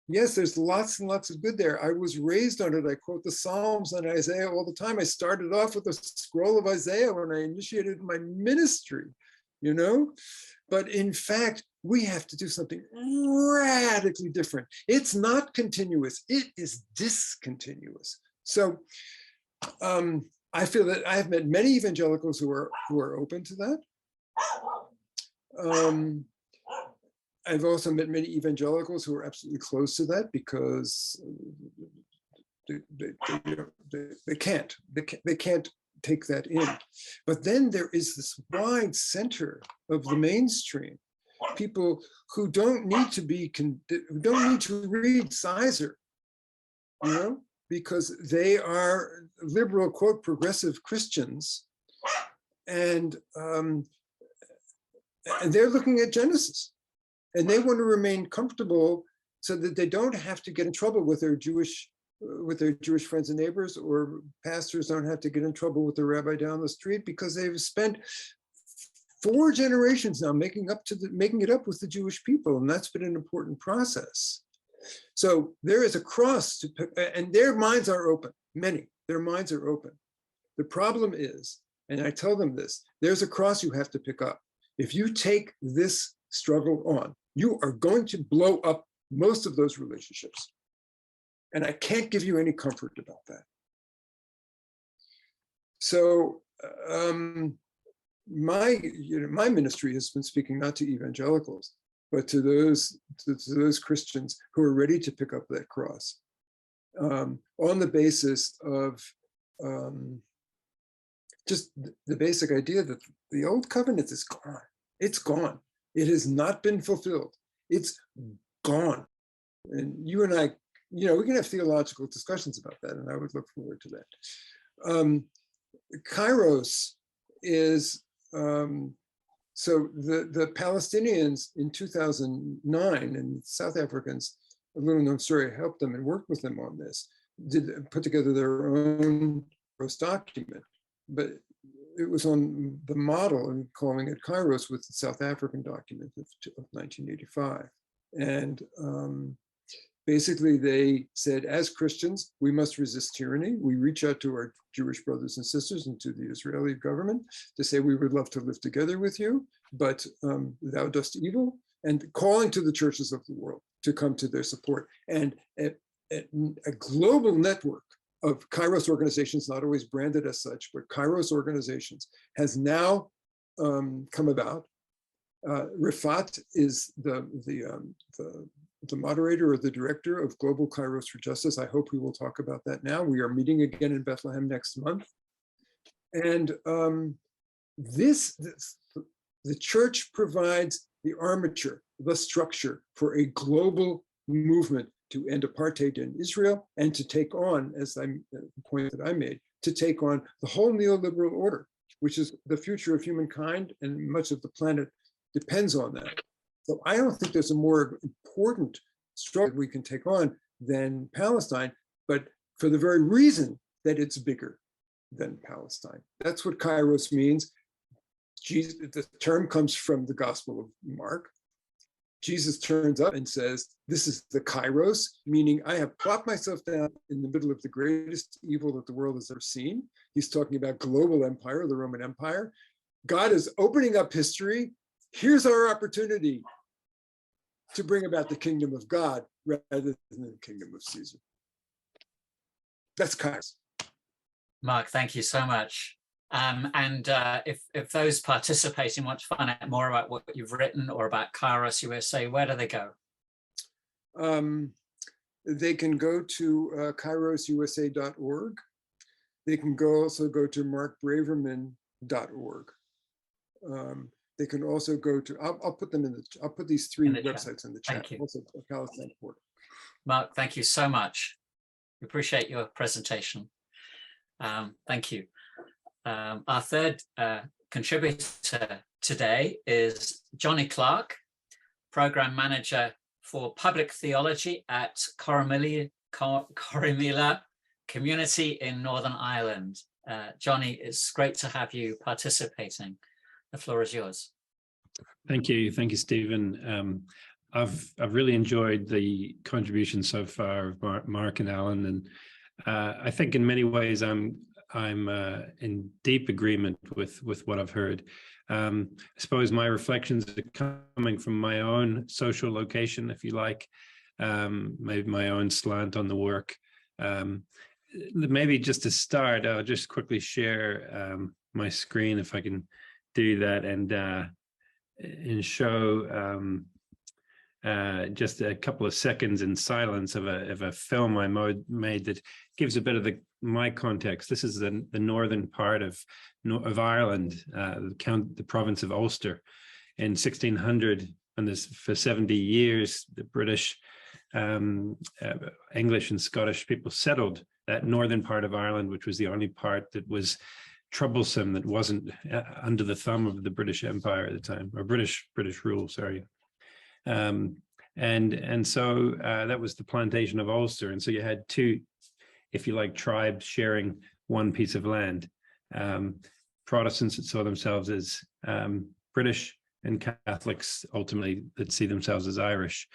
Yes, there's lots and lots of good there. I was raised on it. I quote the Psalms and Isaiah all the time. I started off with a scroll of Isaiah when I initiated my ministry, But in fact, we have to do something radically different. It's not continuous. It is discontinuous. So I feel that I have met many evangelicals who are open to that. I've also met many evangelicals who are absolutely close to that because they can't take that in. But then there is this wide center of the mainstream, people who don't need to read Sizer, because they are liberal, quote, progressive Christians, and they're looking at Genesis. And they want to remain comfortable so that they don't have to get in trouble with their Jewish with their Jewish friends and neighbors, or pastors don't have to get in trouble with the rabbi down the street because they've spent 4 generations now making it up with the Jewish people, and that's been an important process. So there is a cross to pick, and their minds are open. Their minds are open. The problem is, and I tell them this, there's a cross you have to pick up. If you take this struggle on, you are going to blow up most of those relationships. And I can't give you any comfort about that. So my ministry has been speaking not to evangelicals, but to those Christians who are ready to pick up that cross on the basis of just the basic idea that the old covenant is gone. It's gone. It has not been fulfilled. It's gone. And you and I, we can have theological discussions about that, and I would look forward to that. Kairos is, so the Palestinians in 2009, and South Africans, a little known story, helped them and worked with them on this, put together their own document, but it was on the model and calling it Kairos with the South African document of 1985. And basically they said, as Christians, we must resist tyranny. We reach out to our Jewish brothers and sisters and to the Israeli government to say, we would love to live together with you, but thou dost evil, and calling to the churches of the world to come to their support. And a global network of Kairos organizations, not always branded as such, but Kairos organizations, has now come about. Rifat is the moderator or the director of Global Kairos for Justice. I hope we will talk about that now. We are meeting again in Bethlehem next month. And the church provides the armature, the structure for a global movement to end apartheid in Israel and to take on, as the point that I made, to take on the whole neoliberal order, which is the future of humankind, and much of the planet depends on that. So I don't think there's a more important struggle we can take on than Palestine, but for the very reason that it's bigger than Palestine. That's what Kairos means. The term comes from the Gospel of Mark. Jesus turns up and says, this is the Kairos, meaning I have plopped myself down in the middle of the greatest evil that the world has ever seen. He's talking about global empire, the Roman Empire. God is opening up history. Here's our opportunity to bring about the kingdom of God rather than the kingdom of Caesar. That's Kairos. Mark, thank you so much. If those participating want to find out more about what you've written or about Kairos USA, where do they go? They can go to kairosusa.org. They can also go to markbraverman.org. They can also go to, I'll put them I'll put these 3 websites in the chat. Thank you. Also, Palestine Report. Mark, thank you so much. We appreciate your presentation. Thank you. Our third contributor today is Jonny Clark, Program Manager for Public Theology at Corrymeela Community in Northern Ireland. Jonny, it's great to have you participating. The floor is yours. Thank you, Stephen. I've really enjoyed the contribution so far of Mark and Allan, and I think in many ways I'm in deep agreement with what I've heard. I suppose my reflections are coming from my own social location, if you like, maybe my own slant on the work. Maybe just to start, I'll just quickly share my screen if I can do that, and show just a couple of seconds in silence of a film I made that gives a bit of my context. This is the northern part of Ireland, the province of Ulster. In 1600, and for 70 years, the British, English and Scottish people settled that northern part of Ireland, which was the only part that was troublesome, that wasn't under the thumb of the British Empire at the time, or British rule, sorry. And so that was the plantation of Ulster. And so you had two, if you like, tribes sharing one piece of land. Protestants that saw themselves as British, and Catholics ultimately that see themselves as Irish.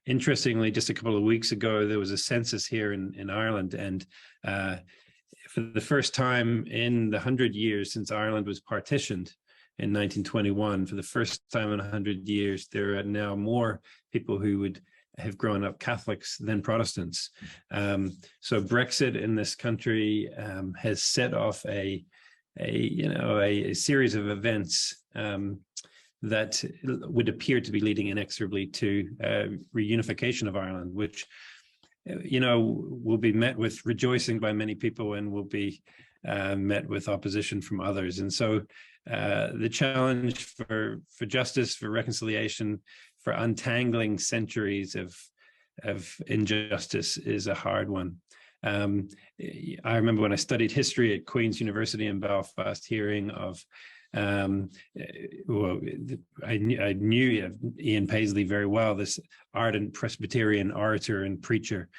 Interestingly, just a couple of weeks ago, there was a census here in Ireland, and for the first time in the 100 years since Ireland was partitioned in 1921, for the first time in 100 years, there are now more people who would have grown up Catholics than Protestants. So Brexit in this country has set off a series of events that would appear to be leading inexorably to reunification of Ireland, which will be met with rejoicing by many people and will be met with opposition from others. And so the challenge for justice, for reconciliation, for untangling centuries of injustice is a hard one. I remember when I studied history at Queen's University in Belfast, hearing of I knew Ian Paisley very well, this ardent Presbyterian orator and preacher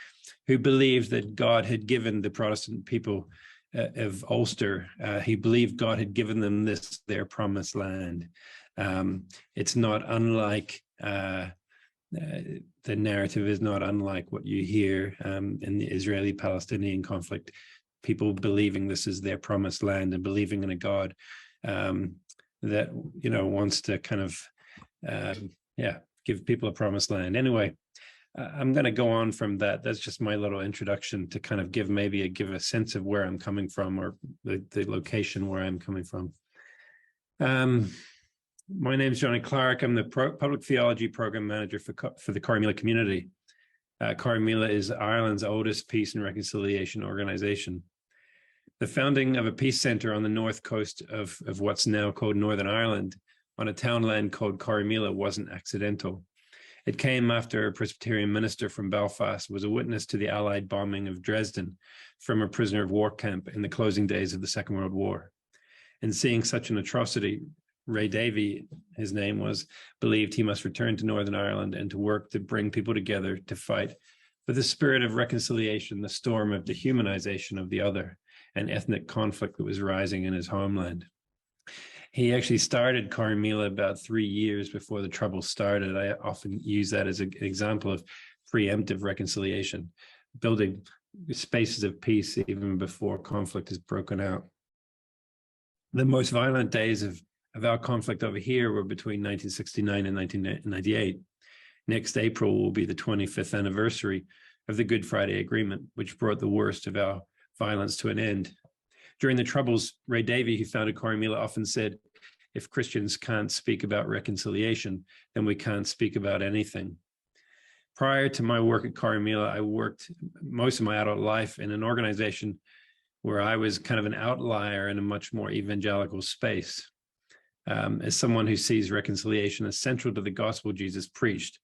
who believed that God had given the Protestant people of Ulster, he believed God had given them their promised land. It's not unlike, the narrative is not unlike what you hear in the Israeli-Palestinian conflict, people believing this is their promised land and believing in a God that wants to kind of give people a promised land. Anyway, I'm going to go on from that. That's just my little introduction to kind of give a sense of where I'm coming from, or the location where I'm coming from. My name is Jonny Clark. I'm the Public Theology Program Manager for the Corrymeela community. Corrymeela is Ireland's oldest peace and reconciliation organization. The founding of a peace centre on the north coast of what's now called Northern Ireland on a townland called Corrymeela wasn't accidental. It came after a Presbyterian minister from Belfast was a witness to the Allied bombing of Dresden from a prisoner of war camp in the closing days of the Second World War. And seeing such an atrocity, Ray Davey, his name was, believed he must return to Northern Ireland and to work to bring people together to fight for the spirit of reconciliation, the storm of dehumanization of the other, and ethnic conflict that was rising in his homeland. He actually started Corrymeela about 3 years before the Troubles started. I often use that as an example of preemptive reconciliation, building spaces of peace even before conflict has broken out. The most violent days of our conflict over here were between 1969 and 1998. Next April will be the 25th anniversary of the Good Friday Agreement, which brought the worst of our violence to an end. During the Troubles, Ray Davey, who founded Corrymeela, often said, if Christians can't speak about reconciliation, then we can't speak about anything. Prior to my work at Corrymeela, I worked most of my adult life in an organization where I was kind of an outlier in a much more evangelical space. As someone who sees reconciliation as central to the gospel Jesus preached,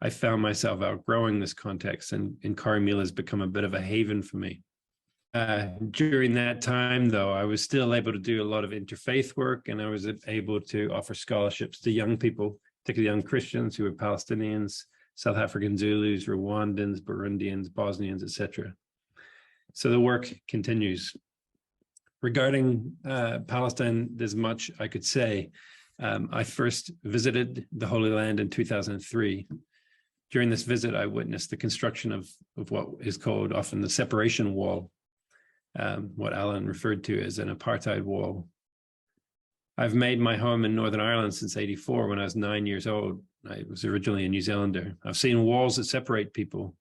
I found myself outgrowing this context, and Corrymeela has become a bit of a haven for me. During that time, though, I was still able to do a lot of interfaith work, and I was able to offer scholarships to young people, particularly young Christians who were Palestinians, South African Zulus, Rwandans, Burundians, Bosnians, etc. So the work continues. Regarding Palestine, there's much I could say. I first visited the Holy Land in 2003. During this visit, I witnessed the construction of what is called often the separation wall, what Allan referred to as an apartheid wall. I've made my home in Northern Ireland since '84 when I was 9 years old. I was originally a New Zealander. I've seen walls that separate people,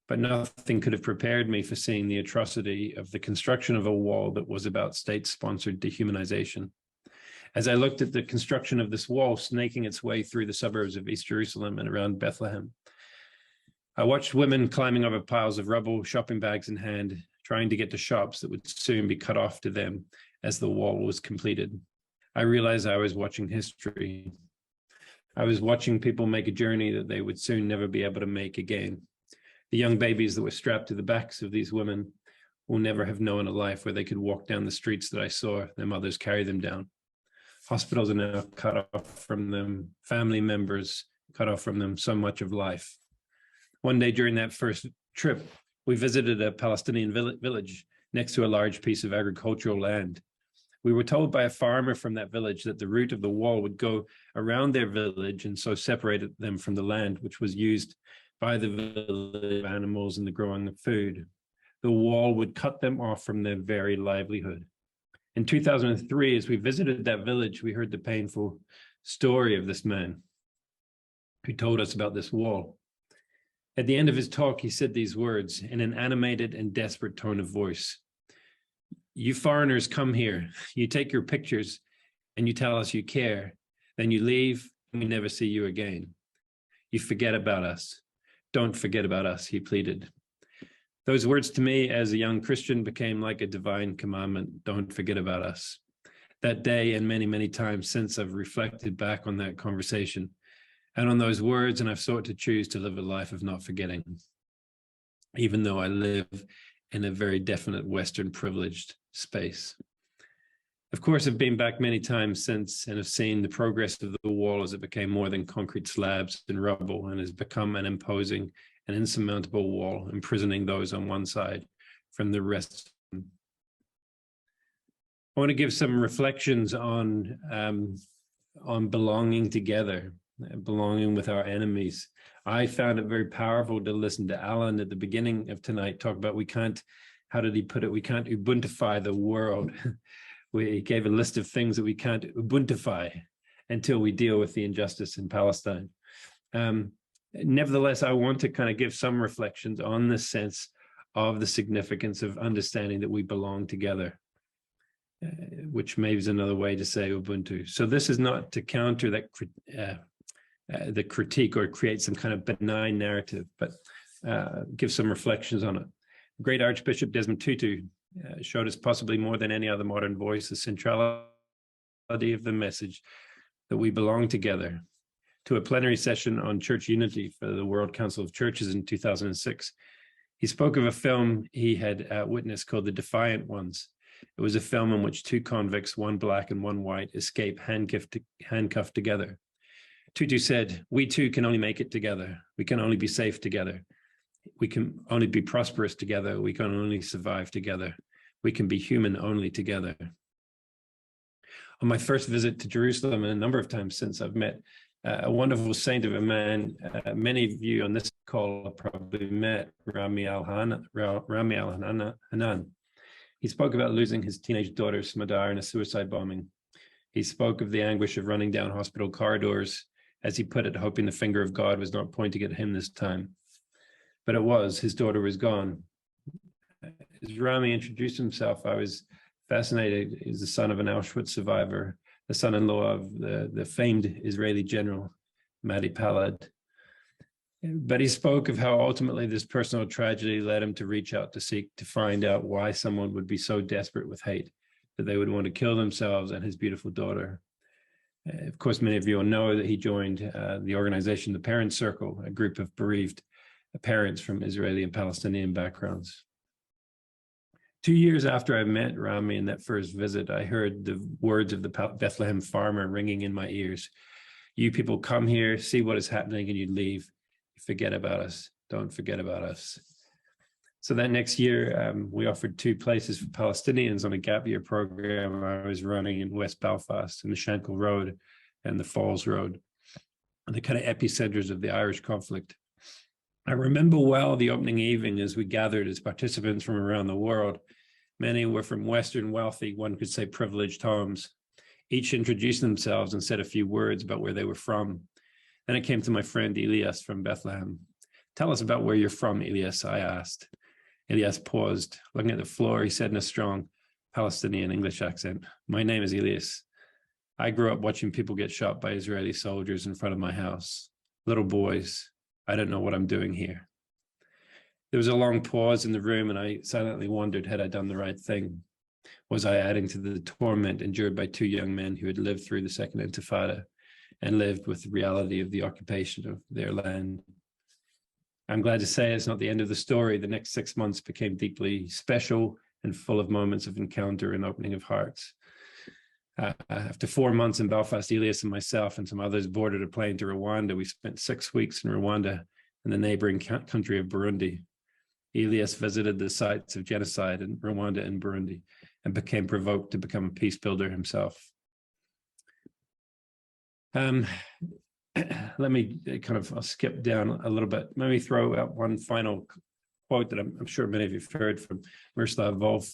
but nothing could have prepared me for seeing the atrocity of the construction of a wall that was about state-sponsored dehumanization. As I looked at the construction of this wall snaking its way through the suburbs of East Jerusalem and around Bethlehem, I watched women climbing over piles of rubble, shopping bags in hand, trying to get to shops that would soon be cut off to them as the wall was completed. I realized I was watching history. I was watching people make a journey that they would soon never be able to make again. The young babies that were strapped to the backs of these women will never have known a life where they could walk down the streets that I saw their mothers carry them down. Hospitals are now cut off from them. Family members cut off from them so much of life. One day during that first trip, we visited a Palestinian village next to a large piece of agricultural land. We were told by a farmer from that village that the route of the wall would go around their village and so separated them from the land, which was used by the village animals and the growing of food. The wall would cut them off from their very livelihood. In 2003, as we visited that village, we heard the painful story of this man who told us about this wall. At the end of his talk, he said these words in an animated and desperate tone of voice. You foreigners come here, you take your pictures and you tell us you care, then you leave and we never see you again. You forget about us. Don't forget about us, he pleaded. Those words to me as a young Christian became like a divine commandment. Don't forget about us. That day and many, many times since, I've reflected back on that conversation and on those words, and I've sought to choose to live a life of not forgetting, even though I live in a very definite Western privileged space. Of course, I've been back many times since and have seen the progress of the wall as it became more than concrete slabs and rubble and has become an imposing and insurmountable wall, imprisoning those on one side from the rest. I want to give some reflections on belonging together, belonging with our enemies. I found it very powerful to listen to Allan at the beginning of tonight talk about we can't, how did he put it? We can't Ubuntify the world. He gave a list of things that we can't Ubuntify until we deal with the injustice in Palestine. Nevertheless, I want to kind of give some reflections on the sense of the significance of understanding that we belong together, which maybe is another way to say Ubuntu. So this is not to counter that the critique or create some kind of benign narrative, but give some reflections on it. Great Archbishop Desmond Tutu showed us possibly more than any other modern voice the centrality of the message that we belong together. To a plenary session on church unity for the World Council of Churches in 2006, he spoke of a film he had witnessed called The Defiant Ones. It was a film in which two convicts, one black and one white, escape handcuffed together. Tutu said, "We too can only make it together. We can only be safe together. We can only be prosperous together. We can only survive together. We can be human only together." On my first visit to Jerusalem, and a number of times since, I've met a wonderful saint of a man. Many of you on this call have probably met Rami Al-Hanan. He spoke about losing his teenage daughter, Smadar, in a suicide bombing. He spoke of the anguish of running down hospital corridors, as he put it, hoping the finger of God was not pointing at him this time. But it was. His daughter was gone. As Rami introduced himself, I was fascinated. He's the son of an Auschwitz survivor, the son-in-law of the famed Israeli general, Madi Palad. But he spoke of how ultimately this personal tragedy led him to reach out to seek to find out why someone would be so desperate with hate that they would want to kill themselves and his beautiful daughter. Of course, many of you will know that he joined the organization, the Parents Circle, a group of bereaved parents from Israeli and Palestinian backgrounds. 2 years after I met Rami in that first visit, I heard the words of the Bethlehem farmer ringing in my ears. You people come here, see what is happening, and you leave. You forget about us. Don't forget about us. So that next year, we offered 2 places for Palestinians on a gap year program I was running in West Belfast, in the Shankill Road and the Falls Road, the kind of epicenters of the Irish conflict. I remember well the opening evening as we gathered as participants from around the world. Many were from Western wealthy, one could say privileged homes. Each introduced themselves and said a few words about where they were from. Then it came to my friend Elias from Bethlehem. Tell us about where you're from, Elias, I asked. Elias paused. Looking at the floor, he said in a strong Palestinian English accent, "My name is Elias. I grew up watching people get shot by Israeli soldiers in front of my house. Little boys. I don't know what I'm doing here." There was a long pause in the room, and I silently wondered, had I done the right thing? Was I adding to the torment endured by 2 young men who had lived through the Second Intifada and lived with the reality of the occupation of their land? I'm glad to say it's not the end of the story. The next 6 months became deeply special and full of moments of encounter and opening of hearts. After 4 months in Belfast, Elias and myself and some others boarded a plane to Rwanda. We spent 6 weeks in Rwanda and the neighboring country of Burundi. Elias visited the sites of genocide in Rwanda and Burundi and became provoked to become a peace builder himself. Let me I'll skip down a little bit. Let me throw out one final quote that I'm sure many of you have heard from Miroslav Volf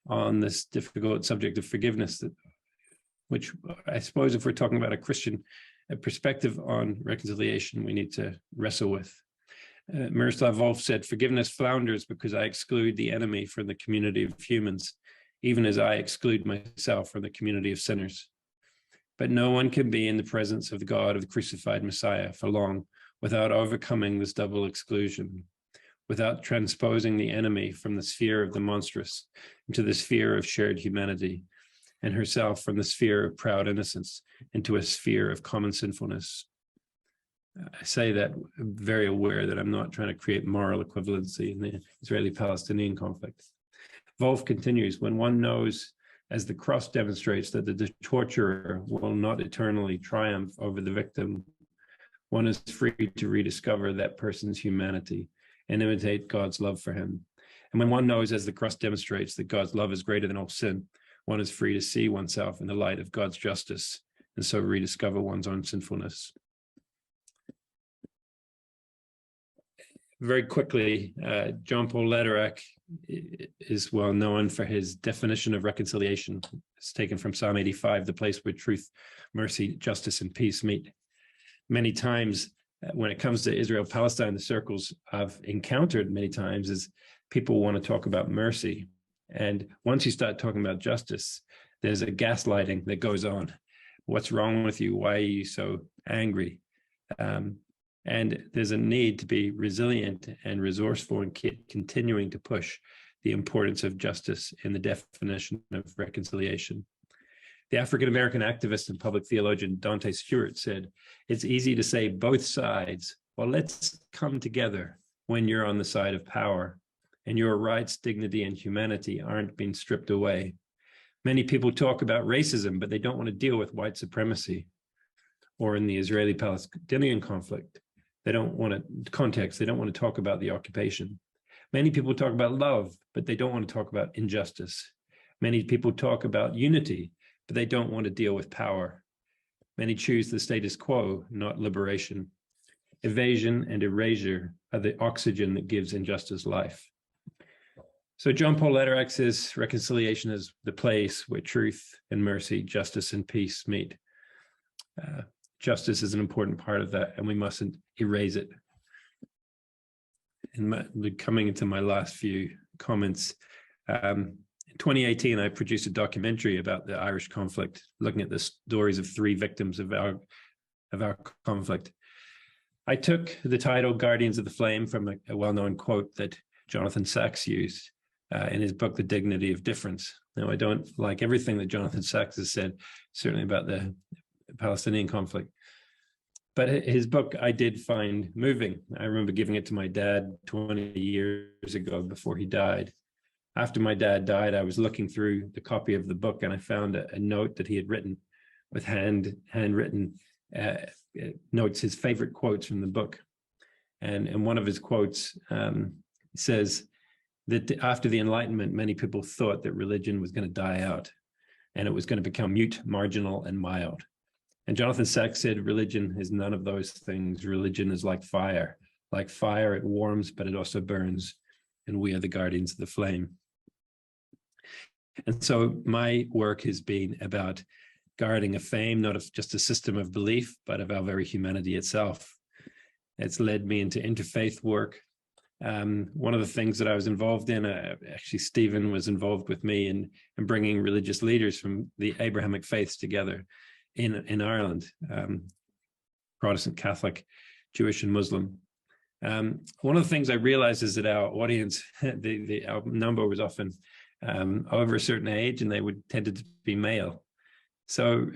on this difficult subject of forgiveness, which I suppose if we're talking about a Christian perspective on reconciliation, we need to wrestle with. Miroslav Volf said, "Forgiveness flounders because I exclude the enemy from the community of humans, even as I exclude myself from the community of sinners. But no one can be in the presence of the God of the crucified Messiah for long without overcoming this double exclusion, without transposing the enemy from the sphere of the monstrous into the sphere of shared humanity, and herself from the sphere of proud innocence into a sphere of common sinfulness." I say that very aware that I'm not trying to create moral equivalency in the Israeli-Palestinian conflict. Volf continues, "When one knows, as the cross demonstrates, that the torturer will not eternally triumph over the victim, one is free to rediscover that person's humanity and imitate God's love for him. And when one knows, as the cross demonstrates, that God's love is greater than all sin, one is free to see oneself in the light of God's justice and so rediscover one's own sinfulness." Very quickly, John Paul Lederach is well known for his definition of reconciliation. It's taken from Psalm 85, the place where truth, mercy, justice, and peace meet. Many times, when it comes to Israel-Palestine, the circles I've encountered many times is people want to talk about mercy. And once you start talking about justice, there's a gaslighting that goes on. What's wrong with you? Why are you so angry? And there's a need to be resilient and resourceful and continuing to push the importance of justice in the definition of reconciliation. The African-American activist and public theologian Dante Stewart said, "It's easy to say both sides, well, let's come together when you're on the side of power and your rights, dignity, and humanity aren't being stripped away. Many people talk about racism, but they don't want to deal with white supremacy. Or in the Israeli-Palestinian conflict, they don't want to talk about the occupation. Many people talk about love, but they don't want to talk about injustice. Many people talk about unity, but they don't want to deal with power. Many choose the status quo, not liberation. Evasion and erasure are the oxygen that gives injustice life." So John Paul Lederach says reconciliation is the place where truth and mercy, justice and peace meet. Justice is an important part of that, and we mustn't erase it. Coming into my last few comments, in 2018, I produced a documentary about the Irish conflict, looking at the stories of 3 victims of our conflict. I took the title "Guardians of the Flame" from a well-known quote that Jonathan Sacks used in his book, The Dignity of Difference. Now, I don't like everything that Jonathan Sacks has said, certainly about the Palestinian conflict, but his book I did find moving. I remember giving it to my dad 20 years ago before he died. After my dad died, I was looking through the copy of the book and I found a note that he had written with handwritten notes, his favorite quotes from the book. And one of his quotes says that after the Enlightenment, many people thought that religion was going to die out and it was going to become mute, marginal, and mild. And Jonathan Sacks said, religion is none of those things. Religion is like fire. Like fire, it warms, but it also burns. And we are the guardians of the flame. And so my work has been about guarding a flame, not of just a system of belief, but of our very humanity itself. It's led me into interfaith work. One of the things that I was involved in, actually Stephen was involved with me in bringing religious leaders from the Abrahamic faiths together in Ireland, Protestant, Catholic, Jewish, and Muslim. One of the things I realized is that our audience, our number was often over a certain age, and they tended to be male. So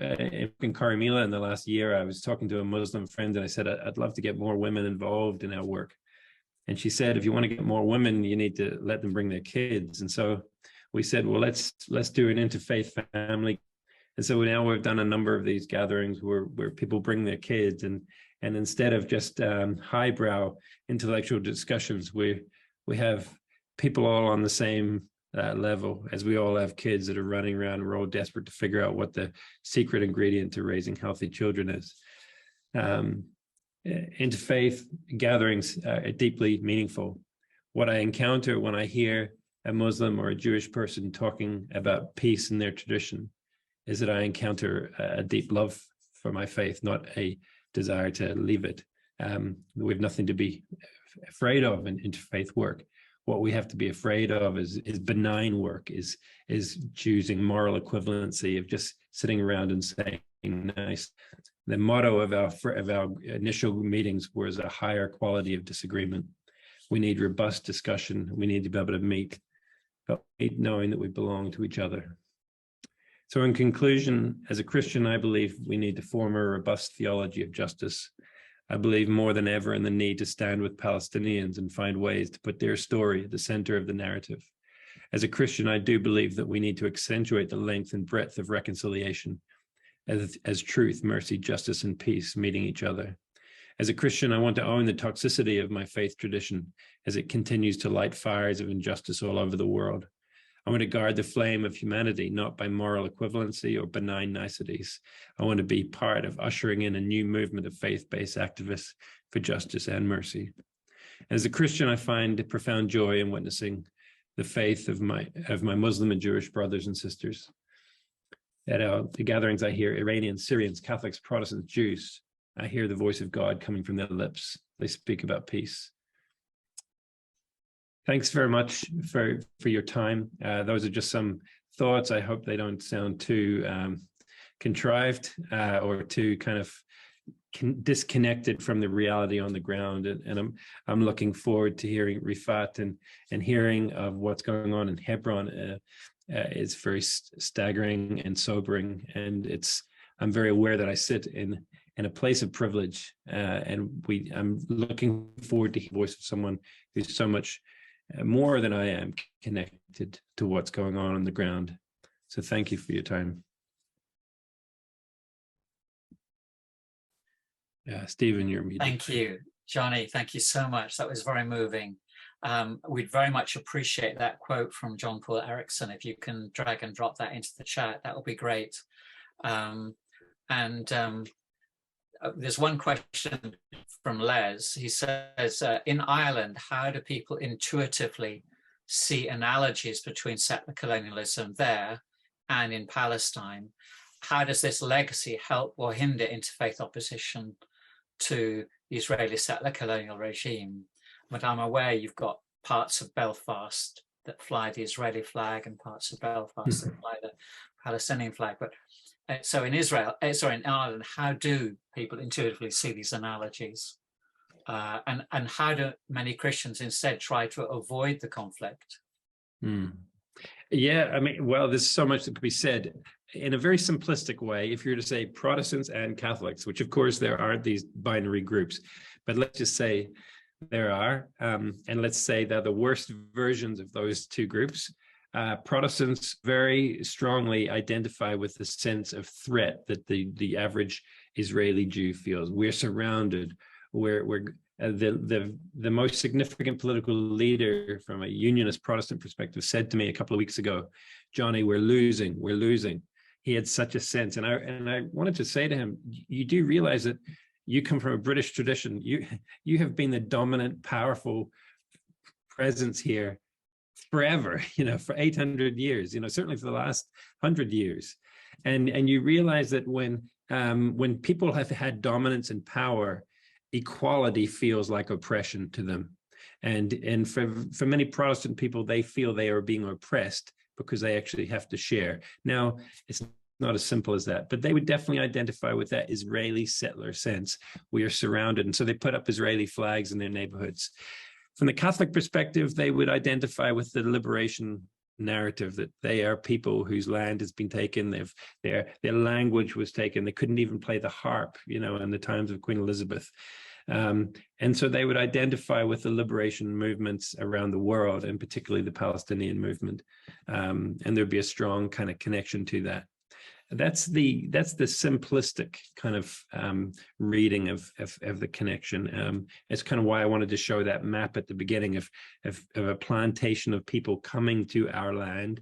in Corrymeela in the last year, I was talking to a Muslim friend, and I said, I'd love to get more women involved in our work. And she said, if you want to get more women, you need to let them bring their kids. And so we said, well, let's do an interfaith family. And so now we've done a number of these gatherings where people bring their kids, and instead of just highbrow intellectual discussions, we have people all on the same level, as we all have kids that are running around, and we're all desperate to figure out what the secret ingredient to raising healthy children is. Interfaith gatherings are deeply meaningful. What I encounter when I hear a Muslim or a Jewish person talking about peace in their tradition is that I encounter a deep love for my faith, not a desire to leave it. We have nothing to be afraid of in interfaith work. What we have to be afraid of is benign work, is choosing moral equivalency, of just sitting around and saying nice. The motto of our initial meetings was a higher quality of disagreement. We need robust discussion. We need to be able to meet, but knowing that we belong to each other. So in conclusion, as a Christian, I believe we need to form a robust theology of justice. I believe more than ever in the need to stand with Palestinians and find ways to put their story at the center of the narrative. As a Christian, I do believe that we need to accentuate the length and breadth of reconciliation as truth, mercy, justice, and peace meeting each other. As a Christian, I want to own the toxicity of my faith tradition as it continues to light fires of injustice all over the world. I want to guard the flame of humanity, not by moral equivalency or benign niceties. I want to be part of ushering in a new movement of faith-based activists for justice and mercy. As a Christian, I find profound joy in witnessing the faith of my Muslim and Jewish brothers and sisters. At the gatherings, I hear Iranians, Syrians, Catholics, Protestants, Jews. I hear the voice of God coming from their lips. They speak about peace. Thanks very much for your time. Those are just some thoughts. I hope they don't sound too contrived or too kind of disconnected from the reality on the ground. And I'm looking forward to hearing Rifat and hearing of what's going on in Hebron. It's very staggering and sobering, and I'm very aware that I sit in a place of privilege, and I'm looking forward to hear the voice of someone who's so much more than I am connected to what's going on the ground. So thank you for your time. Stephen, you're muted. Thank you, Jonny. Thank you so much. That was very moving. We'd very much appreciate that quote from John Paul Erickson. If you can drag and drop that into the chat, that would be great. There's one question from Les. He says, in Ireland, how do people intuitively see analogies between settler colonialism there and in Palestine? How does this legacy help or hinder interfaith opposition to the Israeli settler colonial regime? But I'm aware you've got parts of Belfast that fly the Israeli flag and parts of Belfast that fly the Palestinian flag. But so in in Ireland, how do people intuitively see these analogies? And how do many Christians instead try to avoid the conflict? Yeah, I mean, well, there's so much that could be said. In a very simplistic way, if you're to say Protestants and Catholics, which of course there aren't these binary groups, but let's just say there are, and let's say they're the worst versions of those two groups. Protestants very strongly identify with the sense of threat that the average Israeli Jew feels. We're surrounded. The most significant political leader from a unionist Protestant perspective said to me a couple of weeks ago, "Jonny, we're losing." He had such a sense, and I wanted to say to him, "You do realize that you come from a British tradition. You have been the dominant, powerful presence here forever, for 800 years, certainly for the last 100 years. And you realize that when people have had dominance and power, equality feels like oppression to them. And for many Protestant people, they feel they are being oppressed because they actually have to share. Now, it's not as simple as that, but they would definitely identify with that Israeli settler sense. We are surrounded. And so they put up Israeli flags in their neighborhoods. From the Catholic perspective, they would identify with the liberation narrative that they are people whose land has been taken, their language was taken, they couldn't even play the harp, in the times of Queen Elizabeth. And so they would identify with the liberation movements around the world, and particularly the Palestinian movement. And there'd be a strong kind of connection to that. that's the simplistic kind of reading of the connection. It's kind of why I wanted to show that map at the beginning of a plantation of people coming to our land,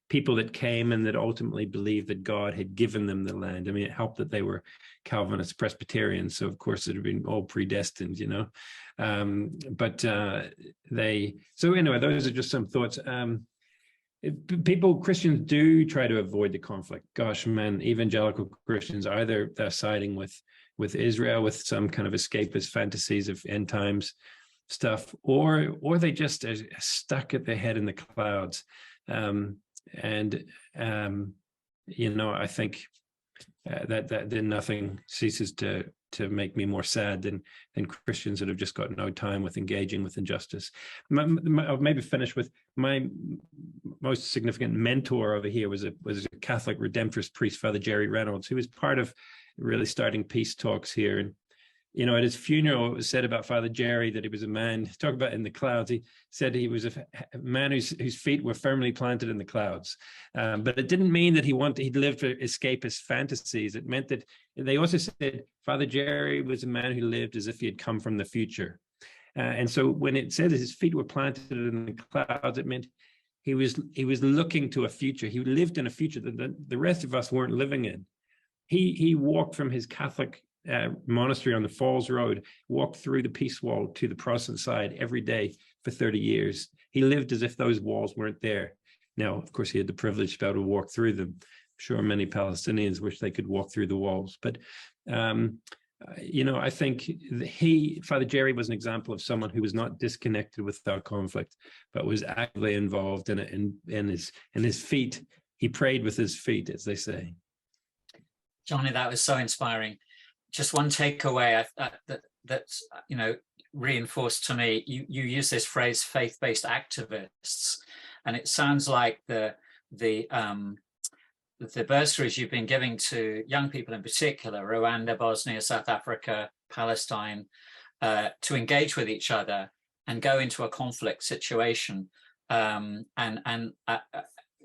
people that came and that ultimately believed that God had given them the land. I mean, it helped that they were Calvinist Presbyterians, so of course it had been all predestined, you know. So anyway, those are just some thoughts. Christians do try to avoid the conflict. Gosh, man, evangelical Christians, either they're siding with Israel with some kind of escapist fantasies of end times stuff, or they just are stuck at their head in the clouds. You know, I think that then nothing ceases to make me more sad than Christians that have just got no time with engaging with injustice. I'll maybe finish with my most significant mentor over here was a Catholic Redemptorist priest, Father Jerry Reynolds, who was part of really starting peace talks here. And you know, at his funeral, it was said about Father Jerry that he was a man, talk about in the clouds, he said he was a man whose feet were firmly planted in the clouds. But it didn't mean that he'd lived for escapist fantasies. It meant that they also said Father Jerry was a man who lived as if he had come from the future. And so when it said that his feet were planted in the clouds, it meant he was looking to a future. He lived in a future that the rest of us weren't living in. He walked from his Catholic monastery on the Falls Road, walked through the peace wall to the Protestant side every day for 30 years. He lived as if those walls weren't there. Now, of course, he had the privilege to be able to walk through them. I'm sure many Palestinians wish they could walk through the walls. But, you know, I think Father Jerry was an example of someone who was not disconnected with our conflict, but was actively involved in it. And his feet, he prayed with his feet, as they say. Jonny, that was so inspiring. Just one takeaway that's you know, reinforced to me. You use this phrase faith-based activists, and it sounds like the bursaries you've been giving to young people in particular, Rwanda, Bosnia, South Africa, Palestine, to engage with each other and go into a conflict situation.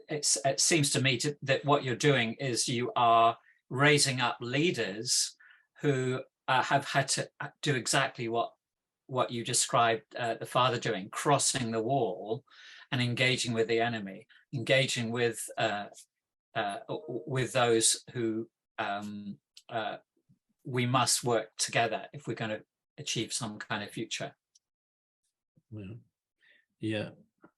It seems to me that what you're doing is you are raising up leaders who have had to do exactly what you described the father doing, crossing the wall and engaging with the enemy, engaging with those who we must work together if we're going to achieve some kind of future. Well, yeah.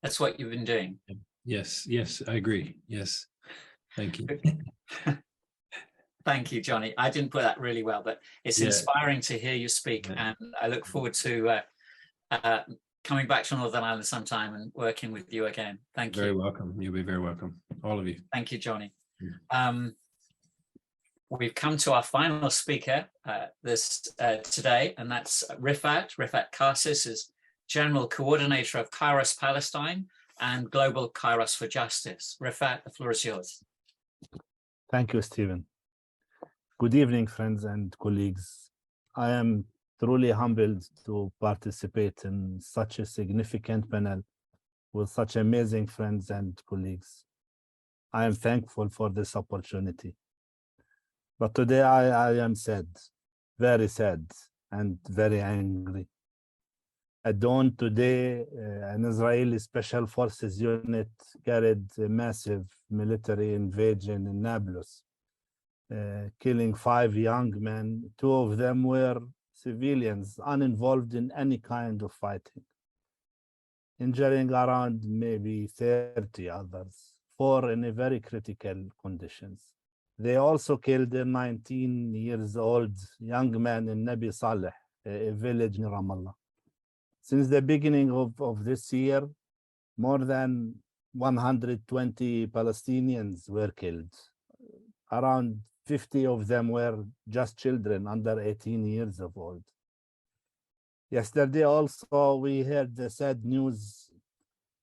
That's what you've been doing. Yes, I agree. Yes. Thank you. Thank you, Jonny. I didn't put that really well, but it's inspiring to hear you speak, and I look forward to coming back to Northern Ireland sometime and working with you again. Thank you. Very welcome. You'll be very welcome, all of you. Thank you, Jonny. We've come to our final speaker today, and that's Rifat. Rifat Kassis is General Coordinator of Kairos Palestine and Global Kairos for Justice. Rifat, the floor is yours. Thank you, Stephen. Good evening, friends and colleagues. I am truly humbled to participate in such a significant panel with such amazing friends and colleagues. I am thankful for this opportunity. But today I am sad, very sad, and very angry. At dawn today, an Israeli Special Forces unit carried a massive military invasion in Nablus, killing 5 young men. 2 of them were civilians, uninvolved in any kind of fighting, injuring around maybe 30 others, 4 in a very critical conditions. They also killed a 19-year-old young man in Nabi Saleh, a village near Ramallah. Since the beginning of this year, more than 120 Palestinians were killed. Around 50 of them were just children under 18 years of old. Yesterday also, we heard the sad news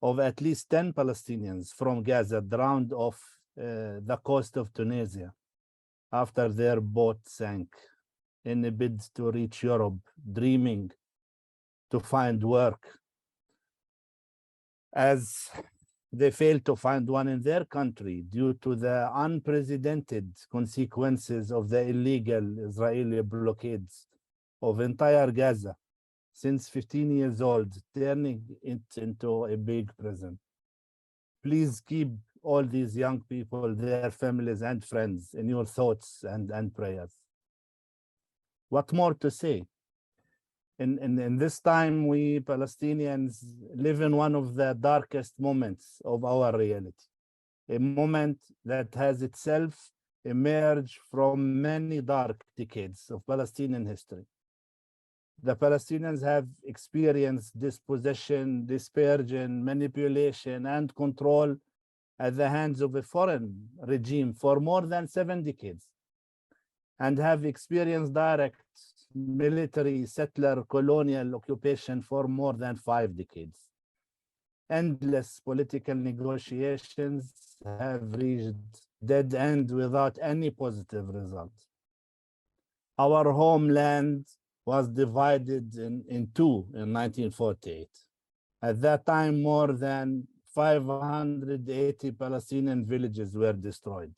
of at least 10 Palestinians from Gaza drowned off the coast of Tunisia after their boat sank in a bid to reach Europe, dreaming to find work. As they failed to find one in their country due to the unprecedented consequences of the illegal Israeli blockades of entire Gaza since 15 years old, turning it into a big prison. Please keep all these young people, their families and friends in your thoughts and prayers. What more to say? In this time, we Palestinians live in one of the darkest moments of our reality, a moment that has itself emerged from many dark decades of Palestinian history. The Palestinians have experienced dispossession, dispersion, manipulation, and control at the hands of a foreign regime for more than 7 decades, and have experienced direct military, settler, colonial occupation for more than 5 decades. Endless political negotiations have reached dead end without any positive result. Our homeland was divided in two in 1948. At that time, more than 580 Palestinian villages were destroyed.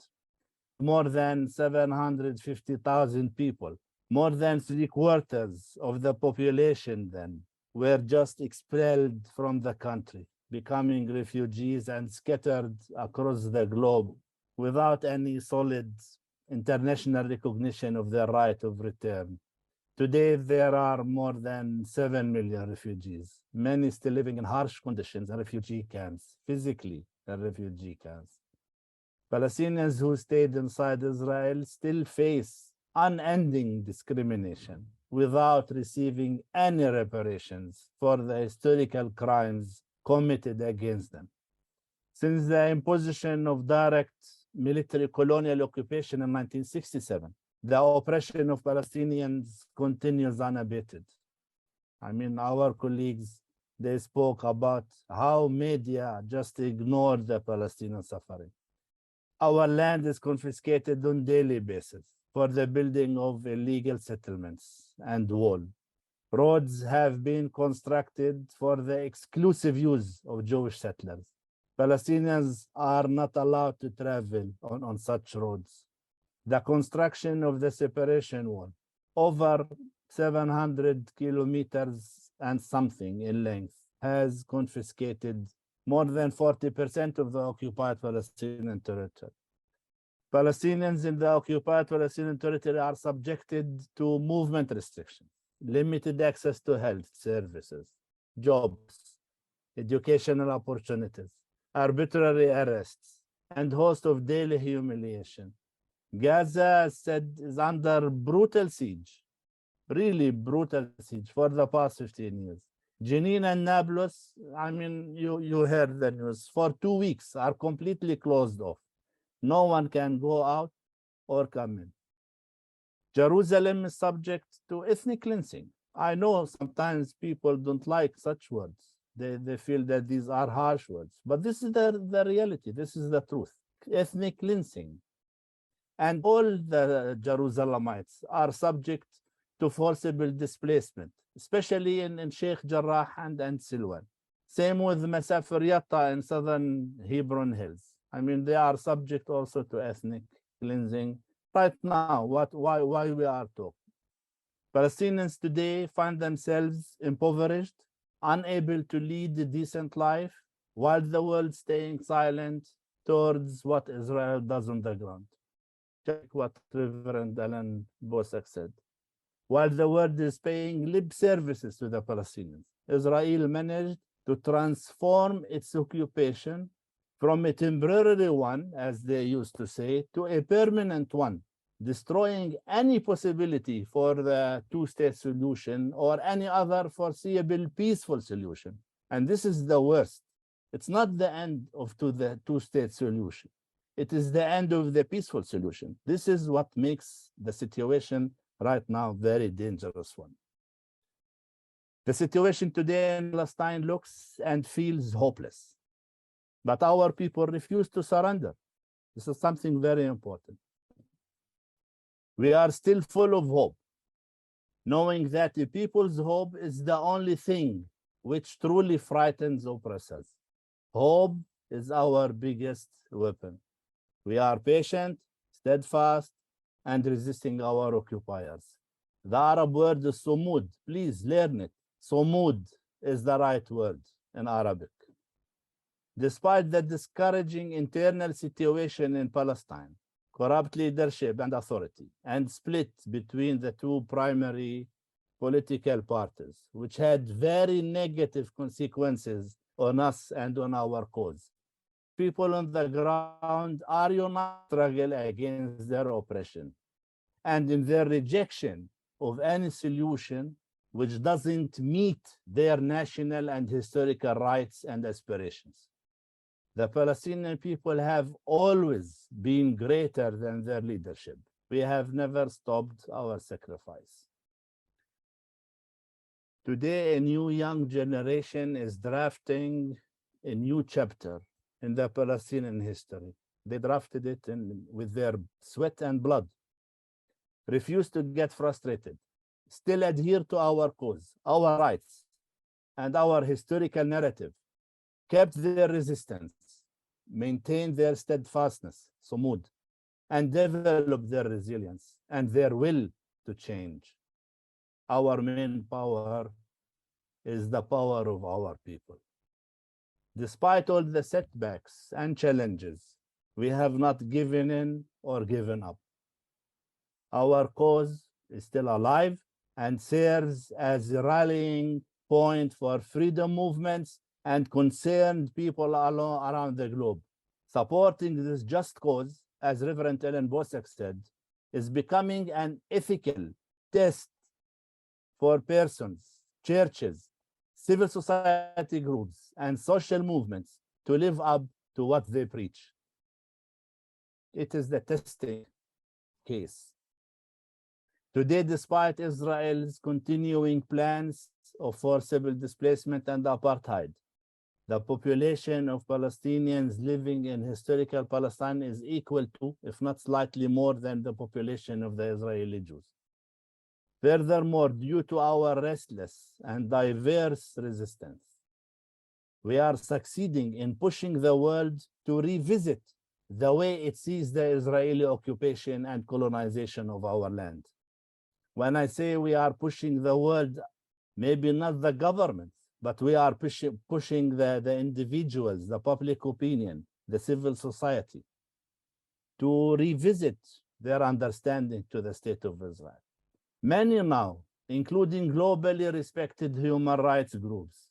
More than 750,000 people, more than 3/4 of the population then, were just expelled from the country, becoming refugees and scattered across the globe without any solid international recognition of their right of return. Today, there are more than 7 million refugees, many still living in harsh conditions in refugee camps, physically in refugee camps. Palestinians who stayed inside Israel still face unending discrimination without receiving any reparations for the historical crimes committed against them. Since the imposition of direct military colonial occupation in 1967, the oppression of Palestinians continues unabated. I mean, our colleagues, they spoke about how media just ignored the Palestinian suffering. Our land is confiscated on a daily basis for the building of illegal settlements and wall. Roads have been constructed for the exclusive use of Jewish settlers. Palestinians are not allowed to travel on such roads. The construction of the separation wall, over 700 kilometers and something in length, has confiscated more than 40% of the occupied Palestinian territory. Palestinians in the occupied Palestinian territory are subjected to movement restrictions, limited access to health services, jobs, educational opportunities, arbitrary arrests, and host of daily humiliation. Gaza is under brutal siege, really brutal siege for the past 15 years. Jenin and Nablus, I mean, you heard the news, for 2 weeks are completely closed off. No one can go out or come in. Jerusalem is subject to ethnic cleansing. I know sometimes people don't like such words. They feel that these are harsh words, but this is the reality. This is the truth. Ethnic cleansing. And all the Jerusalemites are subject to forcible displacement, especially in Sheikh Jarrah and Silwan. Same with Masafir Yatta in southern Hebron Hills. I mean, they are subject also to ethnic cleansing. Right now, why we are talking? Palestinians today find themselves impoverished, unable to lead a decent life, while the world staying silent towards what Israel does on the ground. Check what Reverend Allan Boesak said. While the world is paying lip services to the Palestinians, Israel managed to transform its occupation from a temporary one, as they used to say, to a permanent one, destroying any possibility for the two-state solution or any other foreseeable peaceful solution. And this is the worst. It's not the end of the two-state solution. It is the end of the peaceful solution. This is what makes the situation right now very dangerous one. The situation today in Palestine looks and feels hopeless, but our people refuse to surrender. This is something very important. We are still full of hope, knowing that the people's hope is the only thing which truly frightens oppressors. Hope is our biggest weapon. We are patient, steadfast, and resisting our occupiers. The Arab word is sumud. Please learn it. Sumud is the right word in Arabic. Despite the discouraging internal situation in Palestine, corrupt leadership and authority, and split between the two primary political parties, which had very negative consequences on us and on our cause. People on the ground are united to struggle against their oppression and in their rejection of any solution which doesn't meet their national and historical rights and aspirations. The Palestinian people have always been greater than their leadership. We have never stopped our sacrifice. Today, a new young generation is drafting a new chapter in the Palestinian history. They drafted it with their sweat and blood, refused to get frustrated, still adhere to our cause, our rights, and our historical narrative, kept their resistance, maintained their steadfastness, sumud, and developed their resilience and their will to change. Our main power is the power of our people. Despite all the setbacks and challenges, we have not given in or given up. Our cause is still alive and serves as a rallying point for freedom movements and concerned people around the globe. Supporting this just cause, as Reverend Allan Boesak said, is becoming an ethical test for persons, churches, civil society groups, and social movements to live up to what they preach. It is the testing case. Today, despite Israel's continuing plans of forcible displacement and apartheid, the population of Palestinians living in historical Palestine is equal to, if not slightly more than, the population of the Israeli Jews. Furthermore, due to our restless and diverse resistance, we are succeeding in pushing the world to revisit the way it sees the Israeli occupation and colonization of our land. When I say we are pushing the world, maybe not the government, but we are pushing the individuals, the public opinion, the civil society, to revisit their understanding to the state of Israel. Many now, including globally respected human rights groups,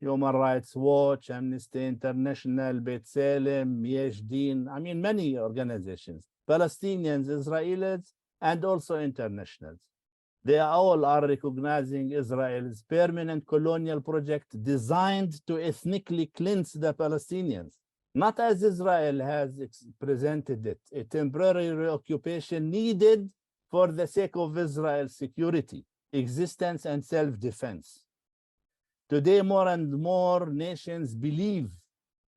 Human Rights Watch, Amnesty International, B'Tselem, Yesh Din, many organizations, Palestinians, Israelis, and also internationals. They all are recognizing Israel's permanent colonial project designed to ethnically cleanse the Palestinians, not as Israel has presented it, a temporary occupation needed for the sake of Israel's security, existence, and self-defense. Today, more and more nations believe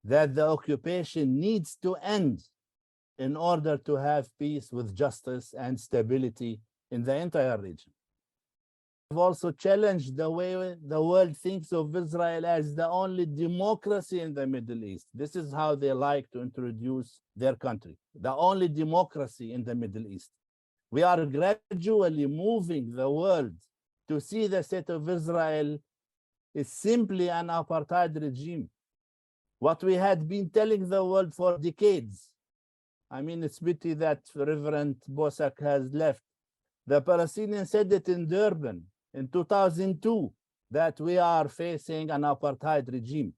that the occupation needs to end in order to have peace with justice and stability in the entire region. We've also challenged the way the world thinks of Israel as the only democracy in the Middle East. This is how they like to introduce their country, the only democracy in the Middle East. We are gradually moving the world to see the state of Israel is simply an apartheid regime. What we had been telling the world for decades. It's pity that Reverend Boesak has left. The Palestinians said it in Durban in 2002 that we are facing an apartheid regime.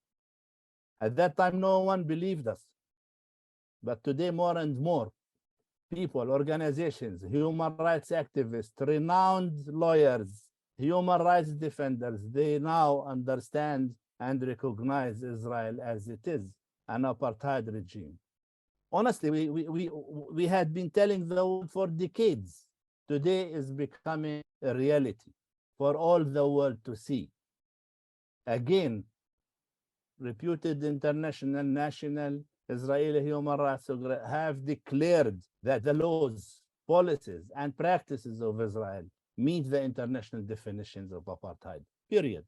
At that time, no one believed us. But today, more and more people, organizations, human rights activists, renowned lawyers, human rights defenders, they now understand and recognize Israel as it is, an apartheid regime. Honestly, we had been telling the world for decades. Today is becoming a reality for all the world to see. Again, reputed international, national, Israeli human rights have declared that the laws, policies, and practices of Israel meet the international definitions of apartheid, period.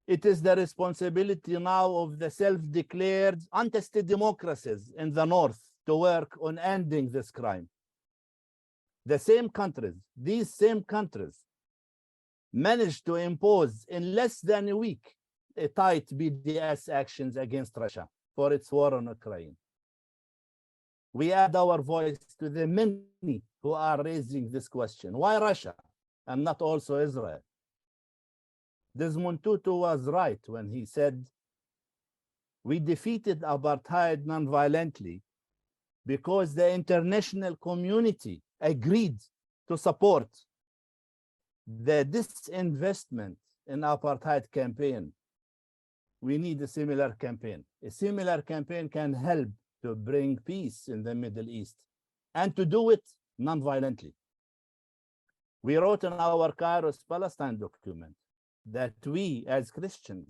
It is the responsibility now of the self-declared untested democracies in the north to work on ending this crime. The same countries, these same countries, managed to impose in less than a week a tight BDS actions against Russia for its war on Ukraine. We add our voice to the many who are raising this question. Why Russia and not also Israel? Desmond Tutu was right when he said, we defeated apartheid non-violently because the international community agreed to support the disinvestment in apartheid campaign. We need a similar campaign. A similar campaign can help to bring peace in the Middle East and to do it non-violently. We wrote in our Kairos Palestine document that we as Christians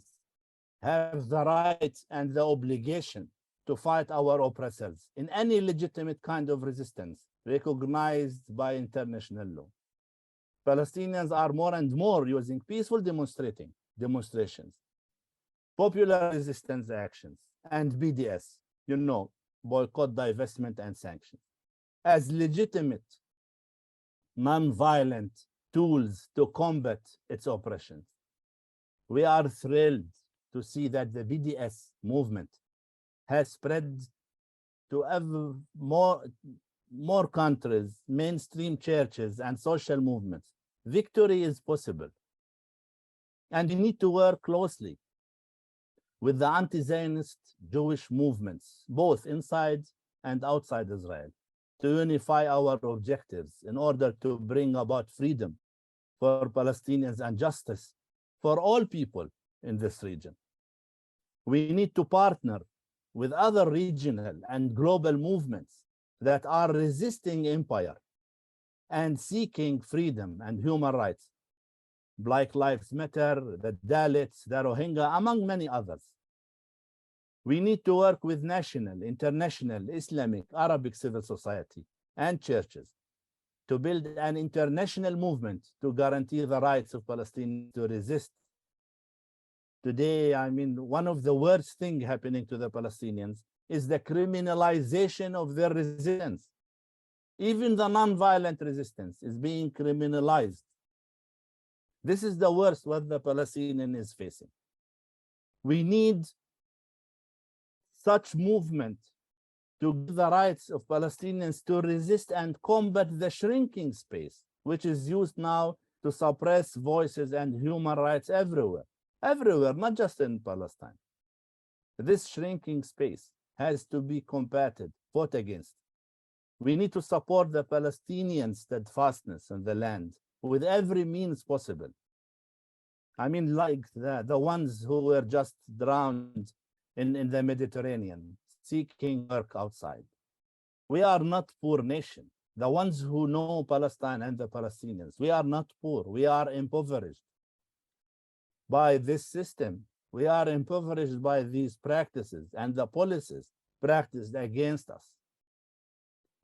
have the right and the obligation to fight our oppressors in any legitimate kind of resistance recognized by international law. Palestinians are more and more using peaceful demonstrations, popular resistance actions, and BDS, boycott, divestment, and sanctions, as legitimate, non-violent tools to combat its oppressions. We are thrilled to see that the BDS movement has spread to ever more countries, mainstream churches, and social movements. Victory is possible. And we need to work closely with the anti-Zionist Jewish movements, both inside and outside Israel, to unify our objectives in order to bring about freedom for Palestinians and justice for all people in this region. We need to partner with other regional and global movements that are resisting empire and seeking freedom and human rights. Black Lives Matter, the Dalits, the Rohingya, among many others. We need to work with national, international, Islamic, Arabic civil society and churches to build an international movement to guarantee the rights of Palestinians to resist. Today, one of the worst things happening to the Palestinians is the criminalization of their resistance. Even the non-violent resistance is being criminalized. This is the worst what the Palestinian is facing. We need such movement to give the rights of Palestinians to resist and combat the shrinking space, which is used now to suppress voices and human rights everywhere, not just in Palestine. This shrinking space has to be combated, fought against. We need to support the Palestinian steadfastness in the land with every means possible. Like the ones who were just drowned in the Mediterranean, seeking work outside. We are not poor nation. The ones who know Palestine and the Palestinians, we are not poor. We are impoverished by this system. We are impoverished by these practices and the policies practiced against us.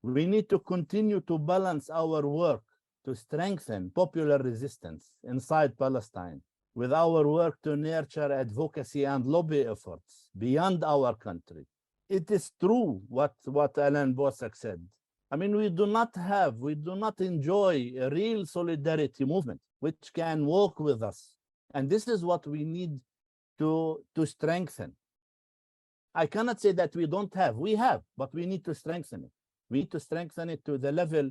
We need to continue to balance our work to strengthen popular resistance inside Palestine with our work to nurture advocacy and lobby efforts beyond our country. It is true what Allan Boesak said. We do not enjoy a real solidarity movement which can walk with us. And this is what we need to strengthen. I cannot say that we don't have. We have, but we need to strengthen it. We need to strengthen it to the level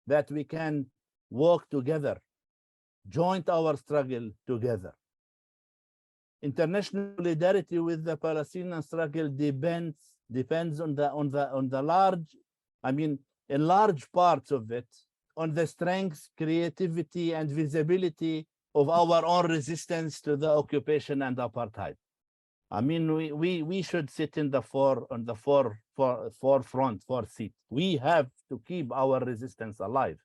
that we can work together, join our struggle together. International solidarity with the Palestinian struggle depends on the large, in large parts of it, on the strength, creativity, and visibility of our own resistance to the occupation and apartheid. We should sit in the forefront seat. We have to keep our resistance alive,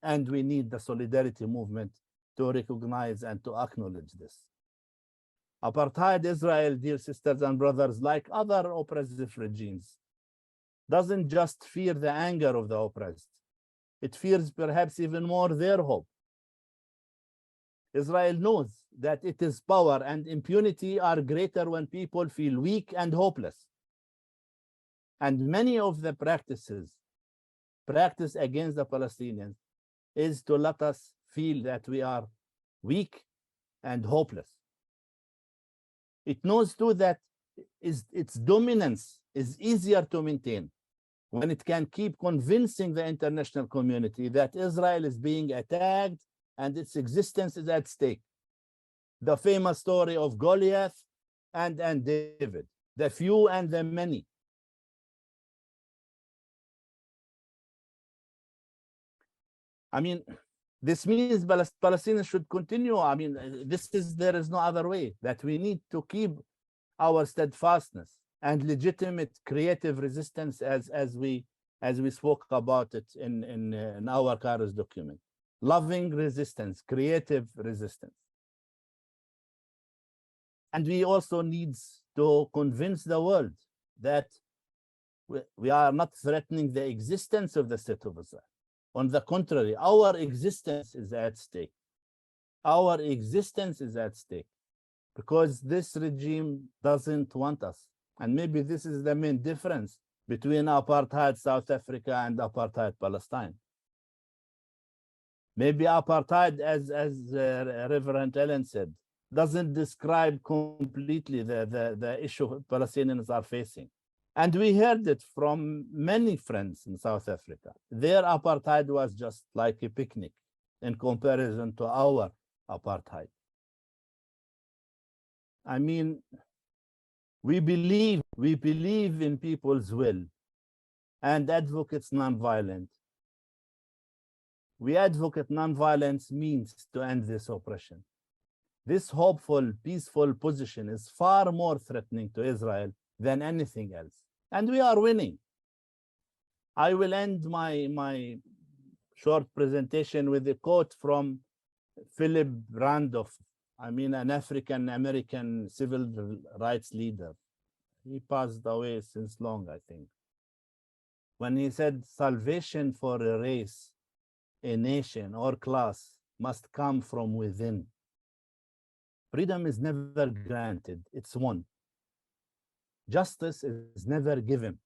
and we need the solidarity movement to recognize and to acknowledge this. Apartheid Israel, dear sisters and brothers, like other oppressive regimes, doesn't just fear the anger of the oppressed. It fears perhaps even more their hope. Israel knows that its power and impunity are greater when people feel weak and hopeless. And many of the practices practiced against the Palestinians is to let us feel that we are weak and hopeless. It knows too that its dominance is easier to maintain when it can keep convincing the international community that Israel is being attacked and its existence is at stake. The famous story of Goliath and David, the few and the many. I mean, this means Palestinians should continue. I mean, there is no other way, that we need to keep our steadfastness and legitimate creative resistance as we spoke about it in our Kairos document. Loving resistance, creative resistance. And we also need to convince the world that we are not threatening the existence of the state of Israel. On the contrary, our existence is at stake. Our existence is at stake because this regime doesn't want us. And maybe this is the main difference between apartheid South Africa and apartheid Palestine. Maybe apartheid, as Reverend Allan said, doesn't describe completely the issue Palestinians are facing. And we heard it from many friends in South Africa. Their apartheid was just like a picnic in comparison to our apartheid. I mean, we believe in people's will and advocates nonviolence. We advocate nonviolence means to end this oppression. This hopeful, peaceful position is far more threatening to Israel than anything else. And we are winning. I will end my short presentation with a quote from Philip Randolph, an African-American civil rights leader. He passed away since long, I think. When he said, "Salvation for a race, a nation, or class must come from within. Freedom is never granted, it's won. Justice is never given,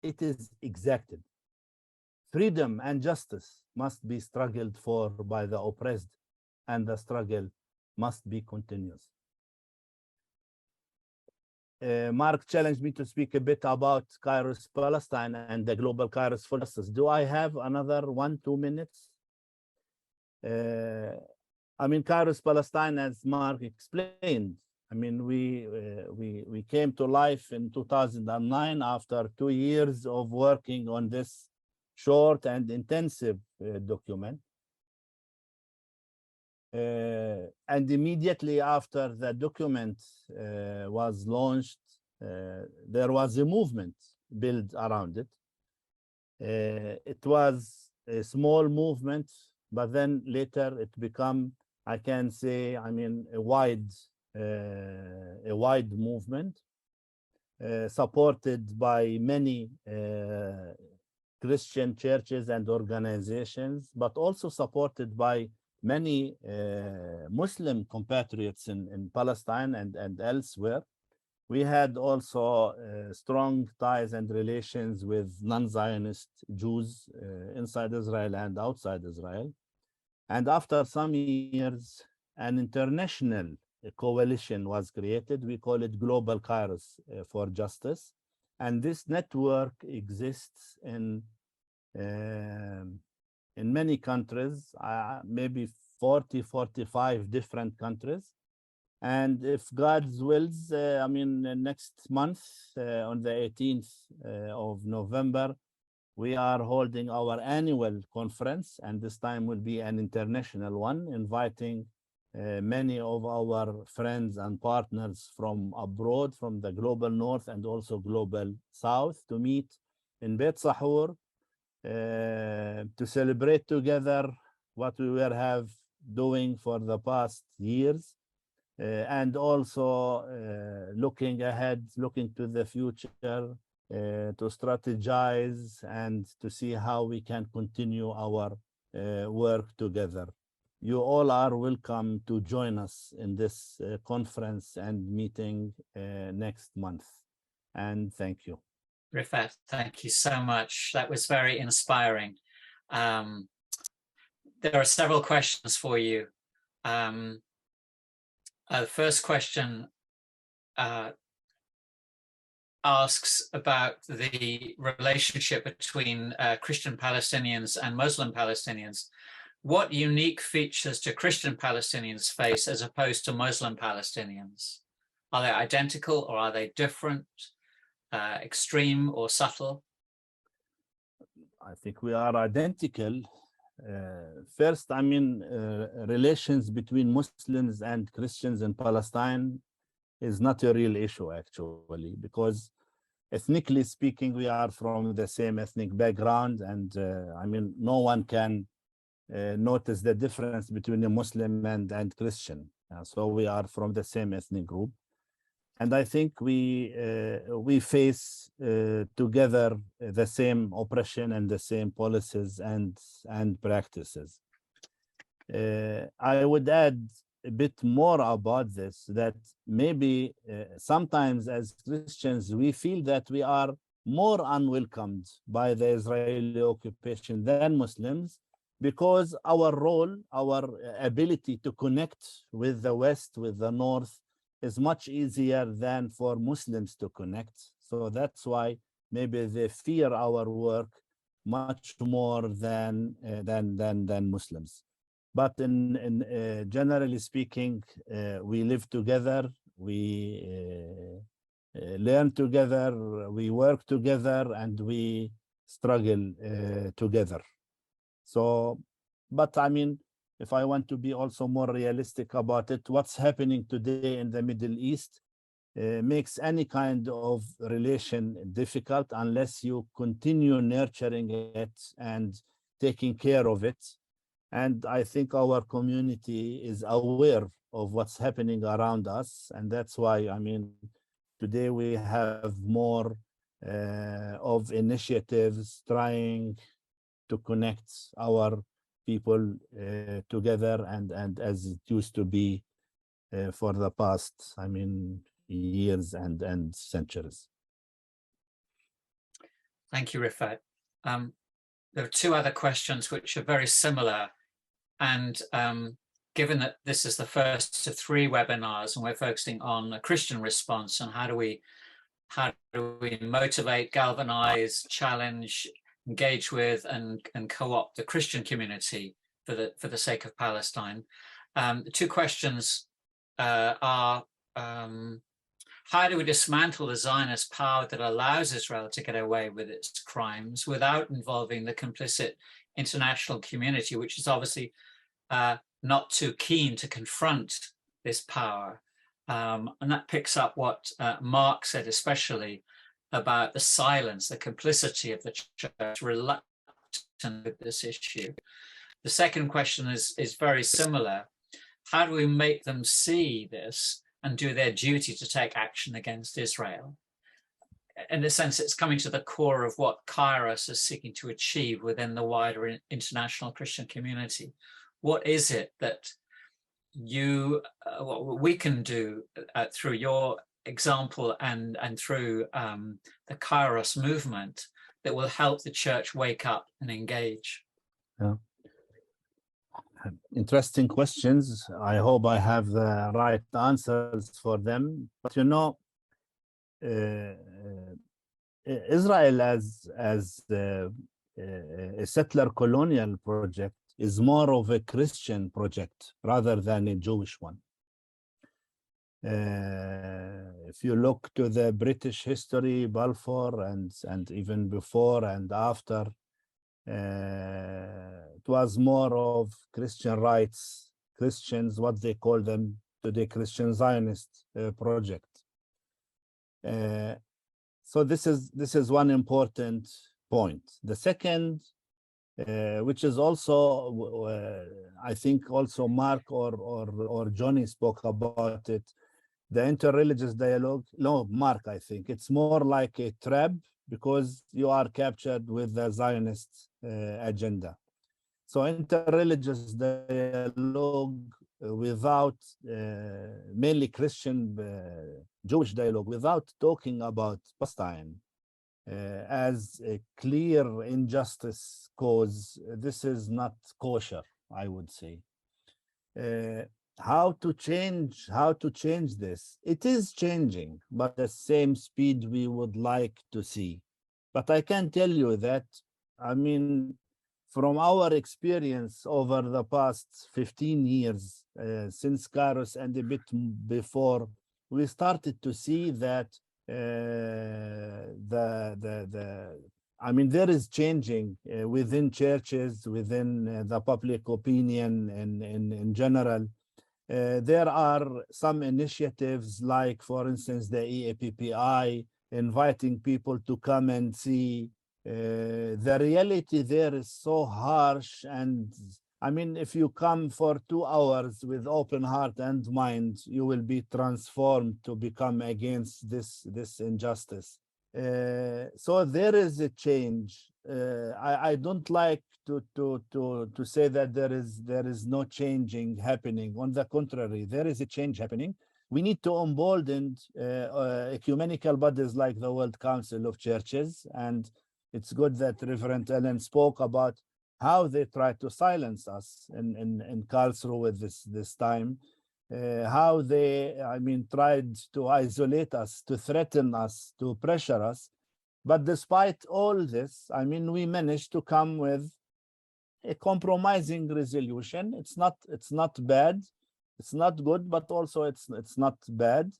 it is exacted. Freedom and justice must be struggled for by the oppressed, and the struggle must be continuous." Mark challenged me to speak a bit about Kairos Palestine and the global Kairos for justice. Do I have another 1-2 minutes? Kairos Palestine, as Mark explained, we came to life in 2009 after 2 years of working on this short and intensive document. And immediately after the document was launched, there was a movement built around it. It was a small movement, but then later it became, I can say, a wide movement supported by many Christian churches and organizations, but also supported by many Muslim compatriots in Palestine and elsewhere. We had also strong ties and relations with non-Zionist Jews inside Israel and outside Israel. And after some years, an international coalition was created. We call it Global Kairos for Justice. And this network exists in many countries, maybe 40, 45 different countries. And if God's wills, next month, on the 18th of November, we are holding our annual conference, and this time will be an international one, inviting many of our friends and partners from abroad, from the global north and also global south, to meet in Beit Sahur, to celebrate together what we were doing for the past years, and also looking ahead, looking to the future, to strategize and to see how we can continue our work together. you all are welcome to join us in this conference and meeting next month. And thank you. Rifat, thank you so much. That was very inspiring. There are several questions for you. The first question asks about the relationship between Christian Palestinians and Muslim Palestinians. What unique features do Christian Palestinians face as opposed to Muslim Palestinians? Are they identical or are they different, extreme or subtle? I think we are identical. First, I mean, relations between Muslims and Christians in Palestine is not a real issue, actually, because ethnically speaking, we are from the same ethnic background. And I mean, no one can notice the difference between a Muslim and Christian. So we are from the same ethnic group. And I think we face together the same oppression and the same policies and practices. I would add a bit more about this, that maybe sometimes as Christians, we feel that we are more unwelcomed by the Israeli occupation than Muslims, because our role, our ability to connect with the West, with the North, is much easier than for Muslims to connect. So that's why maybe they fear our work much more than Muslims. But in generally speaking, we live together, we learn together, we work together, and we struggle together. So, but I mean, if I want to be also more realistic about it, what's happening today in the Middle East makes any kind of relation difficult unless you continue nurturing it and taking care of it. And I think our community is aware of what's happening around us. And that's why, I mean, today we have more of initiatives trying to connect our people together and as it used to be for the past, I mean, years and centuries. Thank you, Rifat. There are two other questions which are very similar. And given that this is the first of 3 webinars and we're focusing on a Christian response and how do we motivate, galvanize, challenge, engage with and co-opt the Christian community for the sake of Palestine. The 2 questions are how do we dismantle the Zionist power that allows Israel to get away with its crimes without involving the complicit international community, which is obviously not too keen to confront this power. And that picks up what Mark said, especially about the silence, the complicity of the church, reluctant with this issue. The second question is very similar. How do we make them see this and do their duty to take action against Israel? In a sense, it's coming to the core of what Kairos is seeking to achieve within the wider international Christian community. What is it that what we can do through your example and through the Kairos movement that will help the church wake up and engage? Yeah. Interesting questions. I hope I have the right answers for them. But you know, Israel as a settler colonial project is more of a Christian project rather than a Jewish one. If you look to the British history, Balfour, and even before and after, it was more of Christian rights, Christians, what they call them today, Christian Zionist project. So this is one important point. The second, which is also, I think also Mark or Jonny spoke about it, the interreligious dialogue. No, Mark, I think it's more like a trap because you are captured with the Zionist agenda. So interreligious dialogue without mainly Christian Jewish dialogue, without talking about Palestine as a clear injustice cause, this is not kosher, I would say. How to change this? It is changing, but the same speed we would like to see. But I can tell you that, I mean, from our experience over the past 15 years, since Kairos and a bit before, we started to see that I mean, there is changing within churches, within the public opinion in general. There are some initiatives like, for instance, the EAPPI, inviting people to come and see. The reality there is so harsh, and I mean, if you come for 2 hours with open heart and mind, you will be transformed to become against this injustice. So there is a change. I don't like to say that there is no changing happening. On the contrary, there is a change happening. We need to embolden ecumenical bodies like the World Council of Churches, and it's good that Reverend Allan spoke about how they try to silence us in Karlsruhe with this time, how they, I mean, tried to isolate us, to threaten us, to pressure us. But despite all this, I mean, we managed to come with a compromising resolution. It's not bad, it's not good, but also it's not bad.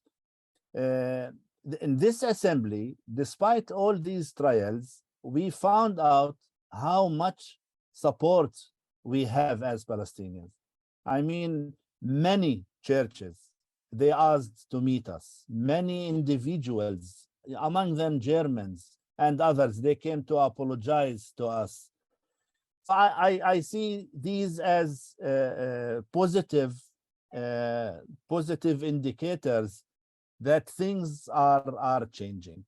In this assembly, despite all these trials, we found out how much support we have as Palestinians. I mean, many churches, they asked to meet us. Many individuals, among them Germans and others, they came to apologize to us. I see these as positive indicators that things are changing.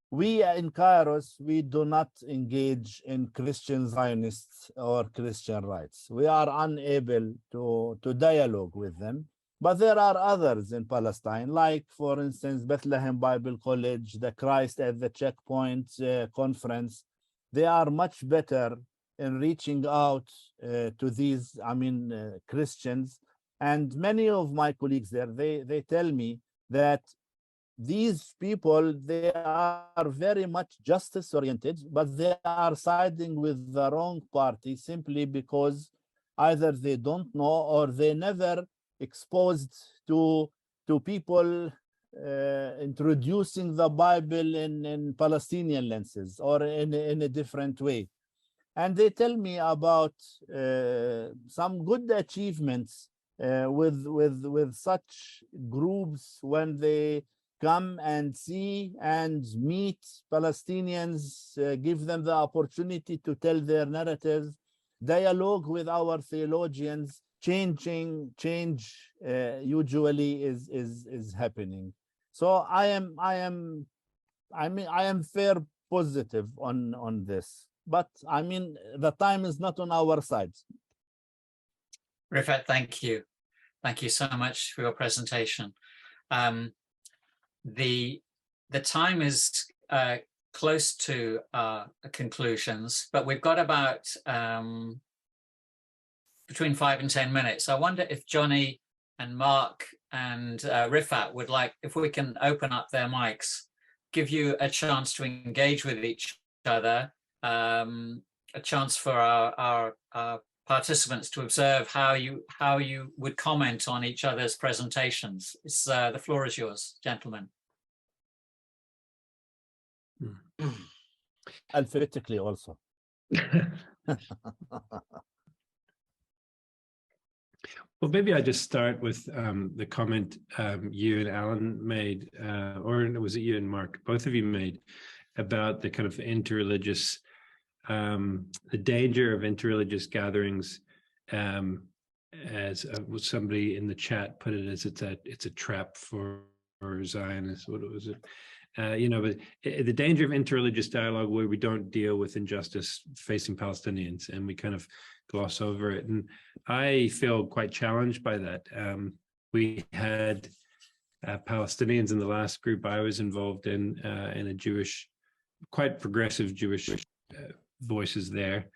We in Kairos, we do not engage in Christian Zionists or Christian rights. We are unable to dialogue with them. But there are others in Palestine, like, for instance, Bethlehem Bible College, the Christ at the Checkpoint conference. They are much better in reaching out to these, I mean, Christians. And many of my colleagues there, they tell me that these people, they are very much justice oriented, but they are siding with the wrong party simply because either they don't know or they never exposed to people introducing the Bible in Palestinian lenses or in a different way. And they tell me about some good achievements with such groups when they come and see and meet Palestinians, give them the opportunity to tell their narratives, dialogue with our theologians. Change usually is happening. So I am fair positive on this, but I mean, the time is not on our side. Rifat, thank you so much for your presentation. The time is close to conclusions, but we've got about between 5 and 10 minutes. I wonder if Jonny and Mark and Rifat would like, if we can open up their mics, give you a chance to engage with each other, a chance for our participants to observe how you would comment on each other's presentations. It's the floor is yours, gentlemen. Alphabetically also. Well, maybe I just start with the comment you and Allan made, or was it you and Mark? Both of you made about the kind of interreligious, the danger of interreligious gatherings, as somebody in the chat put it, as it's a trap for Zionists. What was it? You know, but the danger of interreligious dialogue where we don't deal with injustice facing Palestinians, and we kind of gloss over it. And I feel quite challenged by that. We had Palestinians in the last group I was involved in a Jewish, quite progressive Jewish voices there.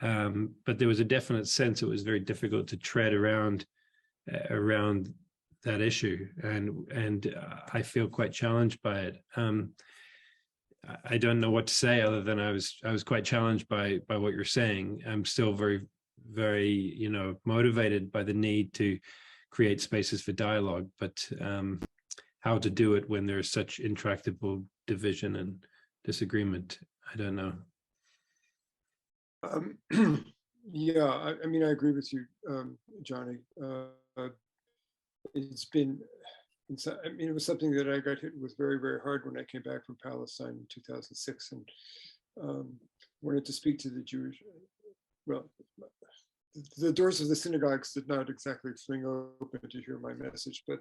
But there was a definite sense it was very difficult to tread around that issue, and I feel quite challenged by it. I don't know what to say other than I was quite challenged by what you're saying. I'm still very, very, motivated by the need to create spaces for dialogue, but how to do it when there's such intractable division and disagreement, I don't know. Yeah, I mean, I agree with you, Jonny. It was something that I got hit with very, very hard when I came back from Palestine in 2006 and wanted to speak to the Jewish, well, the doors of the synagogues did not exactly swing open to hear my message, but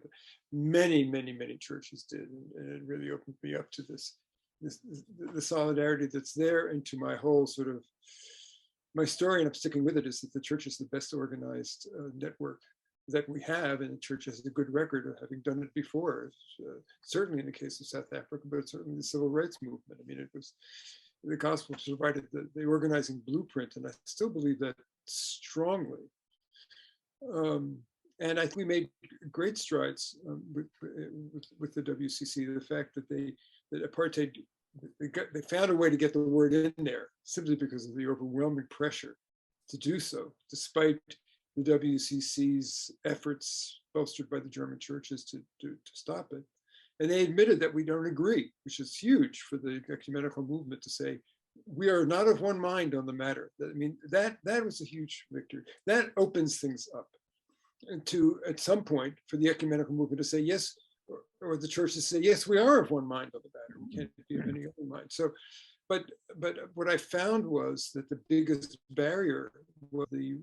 many, many, many churches did. And it really opened me up to the solidarity that's there, and to my whole sort of, my story, and I'm sticking with it, is that the church is the best organized network that we have, and the church has a good record of having done it before, certainly in the case of South Africa, but certainly the civil rights movement. I mean, it was, the gospel provided the organizing blueprint, and I still believe that strongly. And I think we made great strides with the WCC. The fact that that apartheid, they found a way to get the word in there simply because of the overwhelming pressure to do so, despite the WCC's efforts, bolstered by the German churches, to stop it. And they admitted that we don't agree, which is huge for the ecumenical movement to say, we are not of one mind on the matter. I mean, that was a huge victory. That opens things up. And to, at some point, for the ecumenical movement to say yes, or the church to say, yes, we are of one mind on the matter. We can't be of any other mind. So, but what I found was that the biggest barrier was the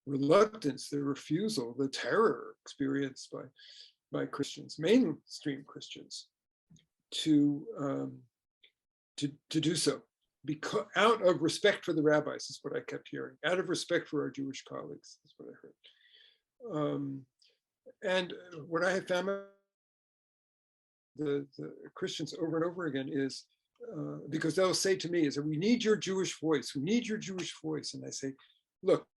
reluctance, the refusal, the terror experienced by Christians, mainstream Christians, to do so, because out of respect for the rabbis, is what I kept hearing. Out of respect for our Jewish colleagues, is what I heard. And what I have found the Christians over and over again is, because they'll say to me, is that we need your Jewish voice. We need your Jewish voice. And I say, look,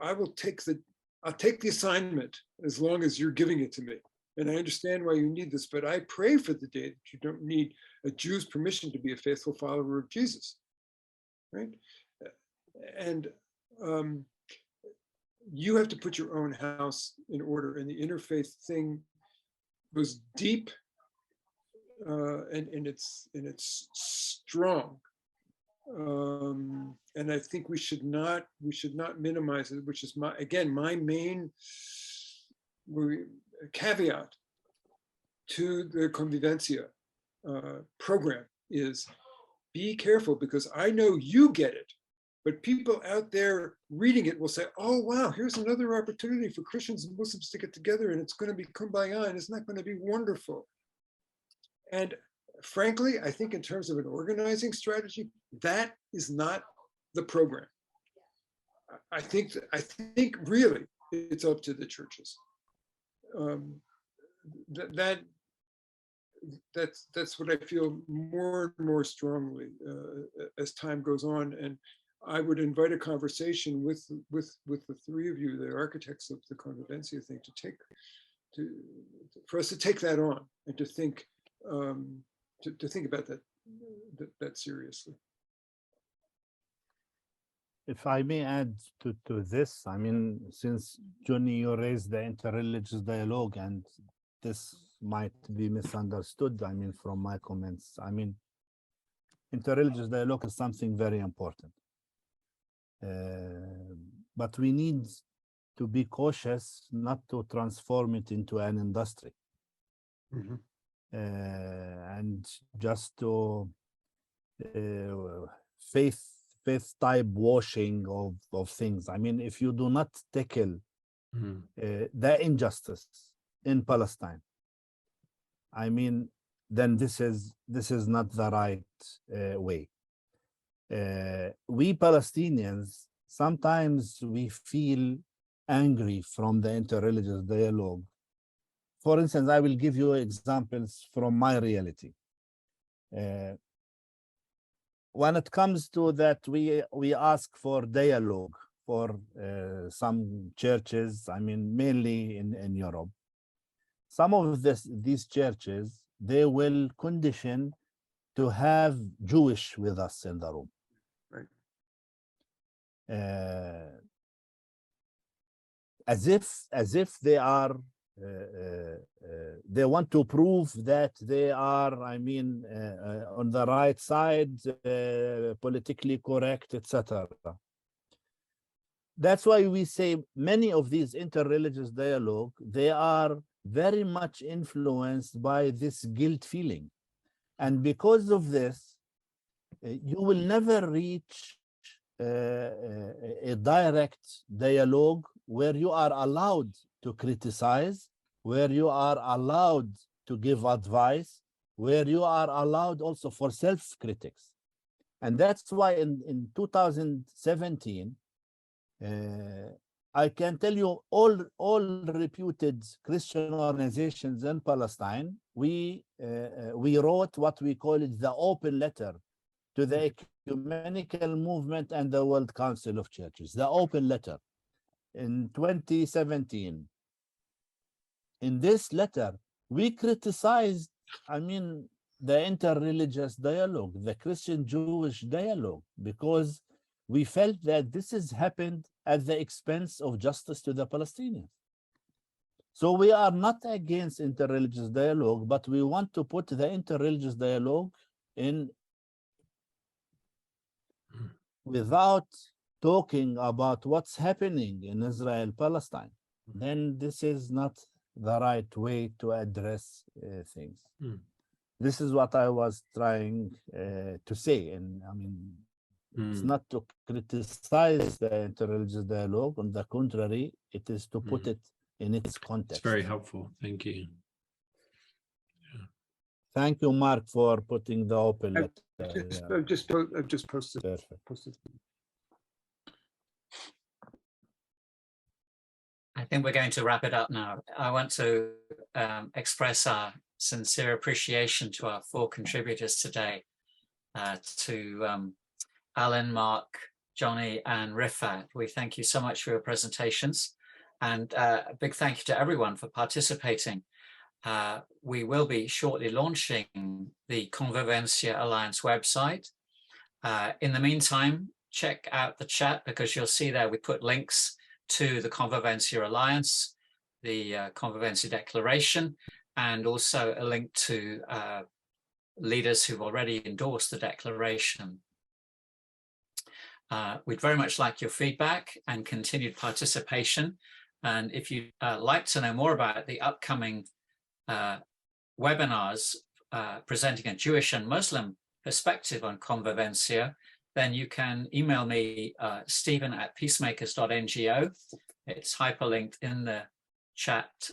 I'll take the assignment as long as you're giving it to me. And I understand why you need this, but I pray for the day that you don't need a Jew's permission to be a faithful follower of Jesus, right? And you have to put your own house in order. And the interfaith thing was deep, and it's strong. And I think we should not minimize it, which is my main caveat to the Convivencia program is, be careful, because I know you get it, but people out there reading it will say, oh, wow, here's another opportunity for Christians and Muslims to get together, and it's going to be kumbaya, and it's not going to be wonderful. And frankly, I think in terms of an organizing strategy, that is not the program. I think really it's up to the churches. That's what I feel more and more strongly as time goes on. And I would invite a conversation with the three of you, the architects of the Convivencia thing, for us to take that on and to think about that seriously. If I may add to this, I mean, since Jonny, you raised the interreligious dialogue, and this might be misunderstood, I mean, from my comments. I mean, interreligious dialogue is something very important. But we need to be cautious not to transform it into an industry. Mm-hmm. And just to faith type washing of things. I mean, if you do not tackle the injustice in Palestine, I mean, then this is not the right way. We Palestinians sometimes we feel angry from the interreligious dialogue. For instance, I will give you examples from my reality. When it comes to that, we ask for dialogue for some churches, I mean, mainly in Europe. Some of these churches, they will condition to have Jewish with us in the room. Right. As if they are, they want to prove that they are, I mean, on the right side, politically correct, etc. That's why we say many of these interreligious dialogue, they are very much influenced by this guilt feeling. And because of this, you will never reach a direct dialogue where you are allowed to criticize, where you are allowed to give advice, where you are allowed also for self-critics. And that's why in 2017, I can tell you all reputed Christian organizations in Palestine, we wrote what we call it the open letter to the ecumenical movement and the World Council of Churches, the open letter in 2017. In this letter, we criticized, I mean, the interreligious dialogue, the Christian-Jewish dialogue, because we felt that this has happened at the expense of justice to the Palestinians. So we are not against interreligious dialogue, but we want to put the interreligious dialogue in without talking about what's happening in Israel, Palestine. Then this is not the right way to address things. This is what I was trying to say. And I mean, it's not to criticize the interreligious dialogue. On the contrary, it is to put it in its context. It's very helpful. Thank you. Thank you, Mark, for putting the open letter. I've just posted. Perfect. I think we're going to wrap it up now. I want to express our sincere appreciation to our 4 contributors today, to Allan, Mark, Jonny, and Rifat. We thank you so much for your presentations, and a big thank you to everyone for participating. We will be shortly launching the Convivencia Alliance website. In the meantime, check out the chat, because you'll see there we put links to the Convivencia Alliance, the Convivencia Declaration, and also a link to leaders who've already endorsed the declaration. We'd very much like your feedback and continued participation. And if you'd like to know more about the upcoming webinars presenting a Jewish and Muslim perspective on Convivencia, then you can email me, stephen@peacemakers.ngo. It's hyperlinked in the chat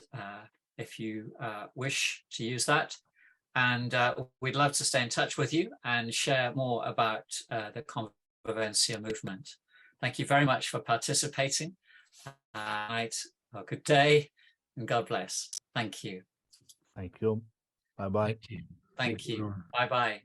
if you wish to use that. And we'd love to stay in touch with you and share more about the Convivencia movement. Thank you very much for participating. Good day, and God bless. Thank you. Thank you. Bye-bye. Thank you. Bye-bye.